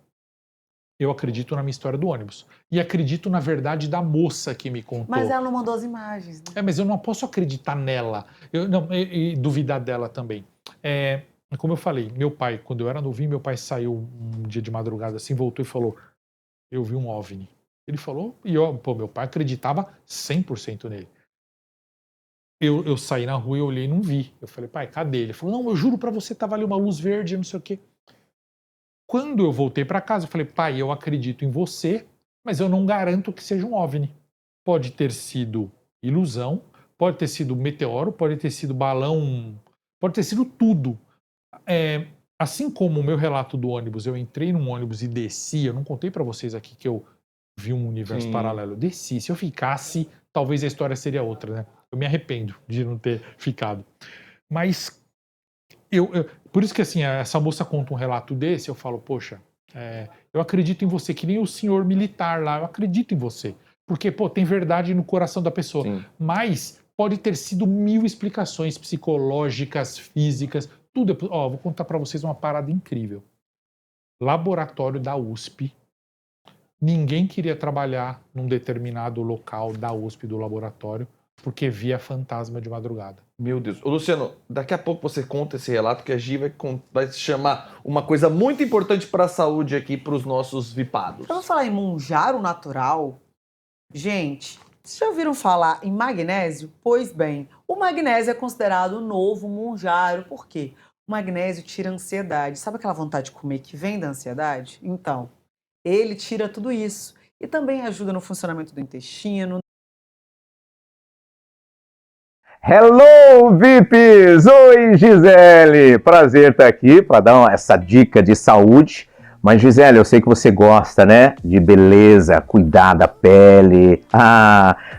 Eu acredito na minha história do ônibus. E acredito na verdade da moça que me contou. Mas ela não mandou as imagens. Né? Mas eu não posso acreditar nela. E duvidar dela também. Como eu falei, meu pai, quando eu era novinho, meu pai saiu um dia de madrugada assim, voltou e falou... Eu vi um OVNI. Ele falou, e meu pai acreditava 100% nele. Eu saí na rua e olhei e não vi. Eu falei, pai, cadê ele? Ele falou, não, eu juro pra você, tava ali uma luz verde, não sei o quê. Quando eu voltei pra casa, eu falei, pai, eu acredito em você, mas eu não garanto que seja um OVNI. Pode ter sido ilusão, pode ter sido meteoro, pode ter sido balão, pode ter sido tudo. Assim como o meu relato do ônibus, eu entrei num ônibus e desci, eu não contei pra vocês aqui que eu vi um universo paralelo. Eu desci, se eu ficasse, talvez a história seria outra, né? Eu me arrependo de não ter ficado. Mas, por isso que assim, essa moça conta um relato desse, eu falo, poxa, eu acredito em você, que nem o senhor militar lá, eu acredito em você. Porque, tem verdade no coração da pessoa. Sim. Mas pode ter sido 1000 explicações psicológicas, físicas, tudo. Vou contar para vocês uma parada incrível. Laboratório da USP. Ninguém queria trabalhar num determinado local da USP, do laboratório, porque via fantasma de madrugada. Meu Deus. Ô, Luciano, daqui a pouco você conta esse relato que a Gi vai chamar uma coisa muito importante para a saúde aqui para os nossos vipados. Vamos falar em Monjaro natural? Gente, vocês já ouviram falar em magnésio? Pois bem, o magnésio é considerado o novo Monjaro. Por quê? O magnésio tira a ansiedade. Sabe aquela vontade de comer que vem da ansiedade? Então, ele tira tudo isso. E também ajuda no funcionamento do intestino. Hello, VIPs! Oi, Gisele! Prazer estar aqui para dar essa dica de saúde. Mas, Gisele, eu sei que você gosta, né? De beleza, cuidar da pele.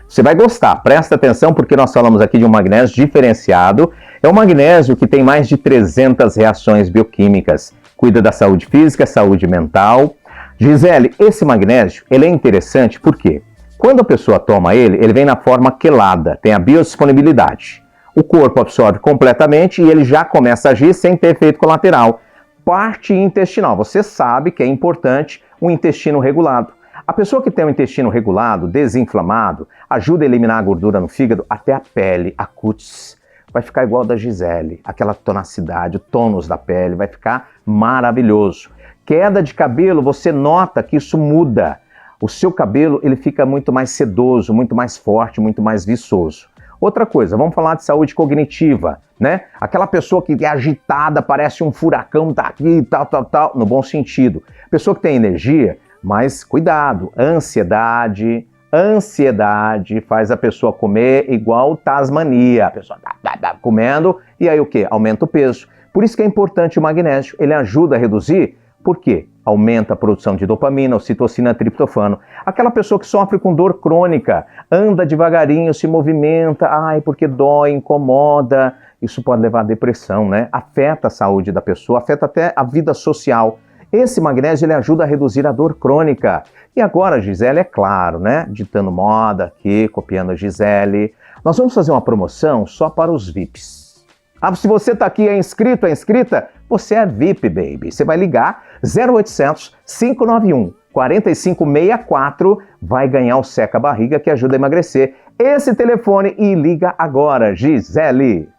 Você vai gostar. Presta atenção porque nós falamos aqui de um magnésio diferenciado. É um magnésio que tem mais de 300 reações bioquímicas. Cuida da saúde física, saúde mental. Gisele, esse magnésio, ele é interessante porque quando a pessoa toma ele vem na forma quelada, tem a biodisponibilidade. O corpo absorve completamente e ele já começa a agir sem ter efeito colateral. Parte intestinal. Você sabe que é importante um intestino regulado. A pessoa que tem um intestino regulado, desinflamado, ajuda a eliminar a gordura no fígado, até a pele, a cutis, vai ficar igual da Gisele. Aquela tonacidade, o tônus da pele vai ficar maravilhoso. Queda de cabelo, você nota que isso muda. O seu cabelo ele fica muito mais sedoso, muito mais forte, muito mais viçoso. Outra coisa, vamos falar de saúde cognitiva, né? Aquela pessoa que é agitada, parece um furacão, tá aqui, tal, no bom sentido. Pessoa que tem energia, mas cuidado, ansiedade faz a pessoa comer igual Tasmania. A pessoa tá comendo e aí o quê? Aumenta o peso. Por isso que é importante o magnésio, ele ajuda a reduzir, por quê? Aumenta a produção de dopamina, ocitocina, triptofano. Aquela pessoa que sofre com dor crônica, anda devagarinho, se movimenta, porque dói, incomoda. Isso pode levar à depressão, né? Afeta a saúde da pessoa, afeta até a vida social. Esse magnésio ele ajuda a reduzir a dor crônica. E agora, Gisele, é claro, né? Ditando moda aqui, copiando a Gisele. Nós vamos fazer uma promoção só para os VIPs. Se você está aqui, é inscrito, é inscrita, você é VIP, baby. Você vai ligar 0800 591 4564, vai ganhar o Seca Barriga que ajuda a emagrecer. Esse telefone e liga agora, Gisele.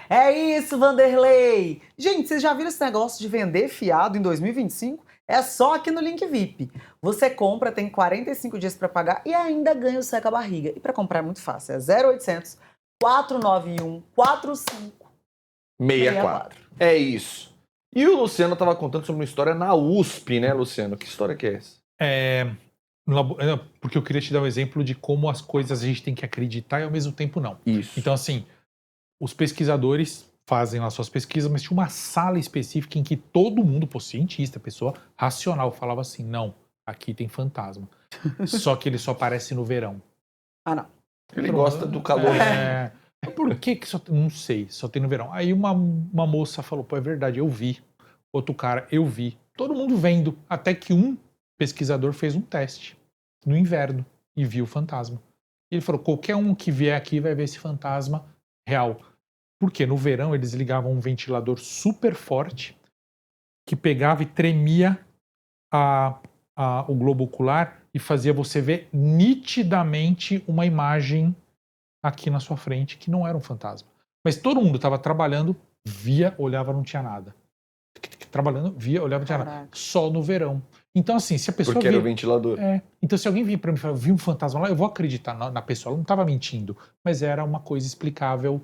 É isso, Vanderlei! Gente, vocês já viram esse negócio de vender fiado em 2025? É só aqui no Link VIP. Você compra, tem 45 dias para pagar e ainda ganha o Seca Barriga. E para comprar é muito fácil, é 0800 491 4564. É isso. E o Luciano estava contando sobre uma história na USP, né, Luciano? Que história que é essa? Porque eu queria te dar um exemplo de como as coisas a gente tem que acreditar e ao mesmo tempo não. Isso. Então, assim, os pesquisadores fazem lá suas pesquisas, mas tinha uma sala específica em que todo mundo, cientista, pessoa racional, falava assim, não, aqui tem fantasma. Só que ele só aparece no verão. Não. Ele gosta do calor. Por que só tem? Não sei, só tem no verão. Aí uma moça falou, é verdade, eu vi. Outro cara, eu vi. Todo mundo vendo. Até que um pesquisador fez um teste no inverno e viu o fantasma. Ele falou, qualquer um que vier aqui vai ver esse fantasma real. Porque no verão eles ligavam um ventilador super forte que pegava e tremia o globo ocular e fazia você ver nitidamente uma imagem aqui na sua frente que não era um fantasma. Mas todo mundo estava trabalhando, via, olhava, não tinha nada. Trabalhando, via, olhava, não tinha nada. Só no verão. Então, assim, se a pessoa... Porque era o ventilador. Então, se alguém vir para mim e falar, vi um fantasma lá, eu vou acreditar na pessoa. Ela não estava mentindo, mas era uma coisa explicável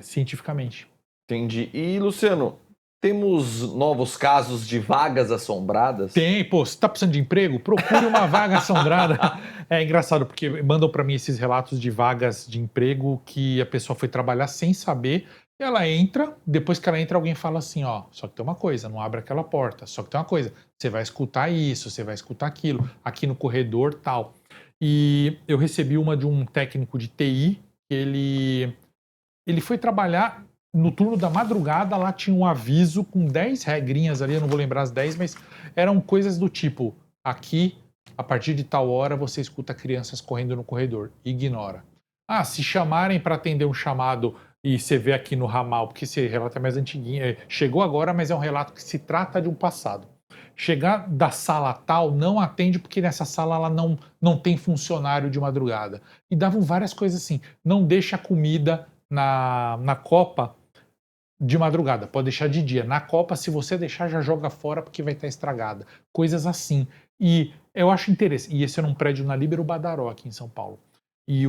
cientificamente. Entendi. E, Luciano, temos novos casos de vagas assombradas? Tem, você tá precisando de emprego? Procure uma vaga assombrada. É engraçado, porque mandam para mim esses relatos de vagas de emprego que a pessoa foi trabalhar sem saber, e ela entra, depois que ela entra alguém fala assim, só que tem uma coisa, não abre aquela porta, só que tem uma coisa, você vai escutar isso, você vai escutar aquilo, aqui no corredor, tal. E eu recebi uma de um técnico de TI, ele foi trabalhar no turno da madrugada, lá tinha um aviso com 10 regrinhas ali, eu não vou lembrar as 10, mas eram coisas do tipo, aqui, a partir de tal hora, você escuta crianças correndo no corredor, ignora. Se chamarem para atender um chamado e você vê aqui no ramal, porque esse relato é mais antiguinho, chegou agora, mas é um relato que se trata de um passado. Chegar da sala tal, não atende porque nessa sala ela não tem funcionário de madrugada. E davam várias coisas assim, não deixa comida na copa de madrugada, pode deixar de dia. Na copa, se você deixar, já joga fora porque vai estar estragada. Coisas assim. E eu acho interessante. E esse era um prédio na Líbero Badaró, aqui em São Paulo. E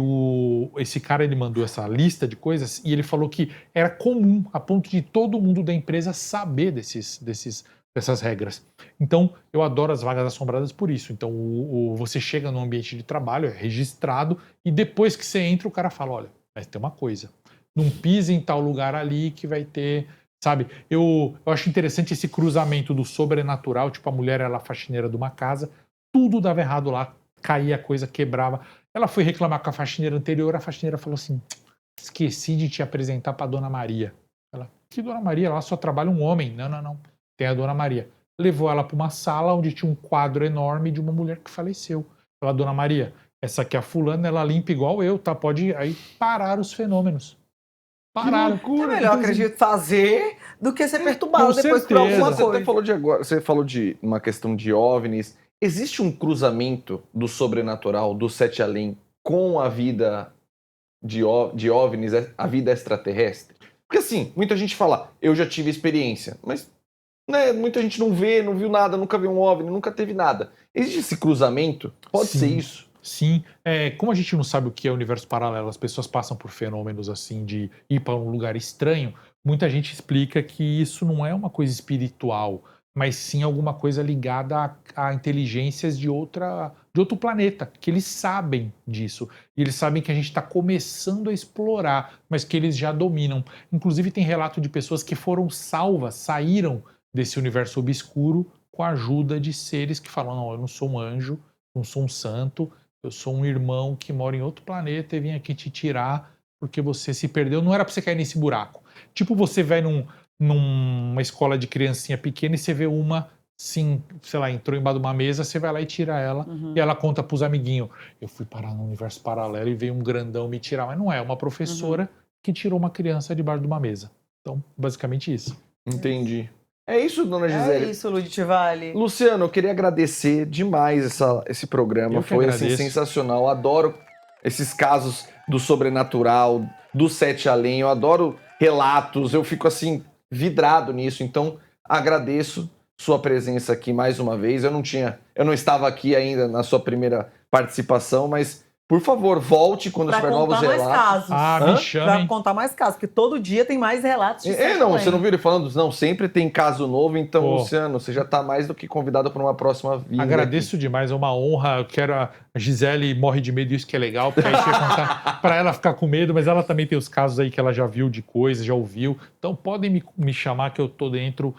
esse cara, ele mandou essa lista de coisas e ele falou que era comum, a ponto de todo mundo da empresa saber dessas regras. Então, eu adoro as vagas assombradas por isso. Então, você chega no ambiente de trabalho, é registrado, e depois que você entra, o cara fala, olha, mas tem uma coisa, não pise em tal lugar ali que vai ter, sabe? Eu acho interessante esse cruzamento do sobrenatural, tipo a mulher era a faxineira de uma casa, tudo dava errado lá, caía a coisa, quebrava. Ela foi reclamar com a faxineira anterior, a faxineira falou assim, esqueci de te apresentar para Dona Maria. Ela, que Dona Maria? Lá só trabalha um homem. Não, tem a Dona Maria. Levou ela para uma sala onde tinha um quadro enorme de uma mulher que faleceu. Ela, Dona Maria, essa aqui é a fulana, ela limpa igual eu, tá? Pode aí parar os fenômenos. Pararam. É melhor, acredito, fazer do que ser perturbado depois por alguma coisa. Você falou de uma questão de OVNIs. Existe um cruzamento do sobrenatural, do sete além, com a vida de OVNIs, a vida extraterrestre? Porque assim, muita gente fala, eu já tive experiência, mas muita gente não viu nada, nunca viu um OVNI, nunca teve nada. Existe esse cruzamento? Pode ser isso? Sim, como a gente não sabe o que é universo paralelo, as pessoas passam por fenômenos assim de ir para um lugar estranho, muita gente explica que isso não é uma coisa espiritual, mas sim alguma coisa ligada a inteligências de outro planeta, que eles sabem disso. E eles sabem que a gente está começando a explorar, mas que eles já dominam. Inclusive tem relato de pessoas que foram salvas, saíram desse universo obscuro com a ajuda de seres que falam, não, eu não sou um anjo, não sou um santo, eu sou um irmão que mora em outro planeta e vim aqui te tirar porque você se perdeu, não era para você cair nesse buraco. Tipo, você vai numa escola de criancinha pequena e você vê uma, sim, sei lá, entrou embaixo de uma mesa, você vai lá e tira ela, e ela conta pros amiguinhos, eu fui parar no universo paralelo e veio um grandão me tirar, mas não é, uma professora que tirou uma criança debaixo de uma mesa. Então, basicamente isso. Entendi. É isso, dona Gisele? É isso, Ludivale. Luciano, eu queria agradecer demais esse programa, foi assim, sensacional, adoro esses casos do sobrenatural, do Sete Além, eu adoro relatos, eu fico assim, vidrado nisso, então agradeço sua presença aqui mais uma vez. Eu não estava aqui ainda na sua primeira participação, mas por favor, volte quando tiver novos relatos. Me chame. Pra contar mais casos, porque todo dia tem mais relatos de você não viu ele falando? Não, sempre tem caso novo, então, Luciano, você já está mais do que convidado para uma próxima vinda. Agradeço demais, é uma honra. Eu quero a Gisele morre de medo, isso que é legal, porque aí você contar para ela ficar com medo, mas ela também tem os casos aí que ela já viu de coisas, já ouviu. Então podem me chamar que eu tô dentro.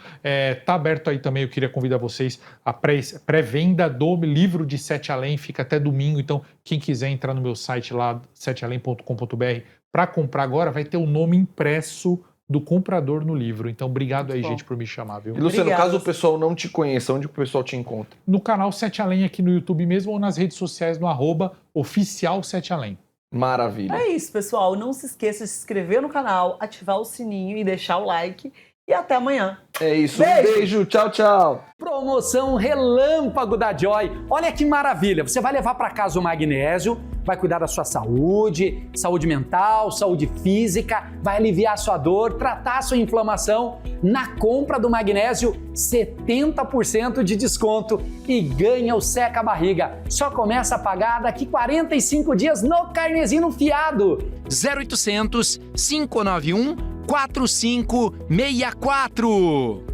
Tá aberto aí também, eu queria convidar vocês a pré-venda do livro de Sete Além, fica até domingo, então quem quiser entrar no meu site lá, setealém.com.br, para comprar agora, vai ter o nome impresso do comprador no livro. Então, obrigado aí, gente, por me chamar, viu? E, Luciano, caso o pessoal não te conheça, onde o pessoal te encontra? No canal Sete Além aqui no YouTube mesmo ou nas redes sociais no @oficial Sete Além. Maravilha. É isso, pessoal. Não se esqueça de se inscrever no canal, ativar o sininho e deixar o like. E até amanhã. É isso. Beijo. Tchau, tchau. Promoção Relâmpago da Joy. Olha que maravilha. Você vai levar para casa o magnésio, vai cuidar da sua saúde, saúde mental, saúde física, vai aliviar a sua dor, tratar a sua inflamação. Na compra do magnésio, 70% de desconto e ganha o seca-barriga. Só começa a pagar daqui 45 dias no carnezinho fiado. 0800 591 4564.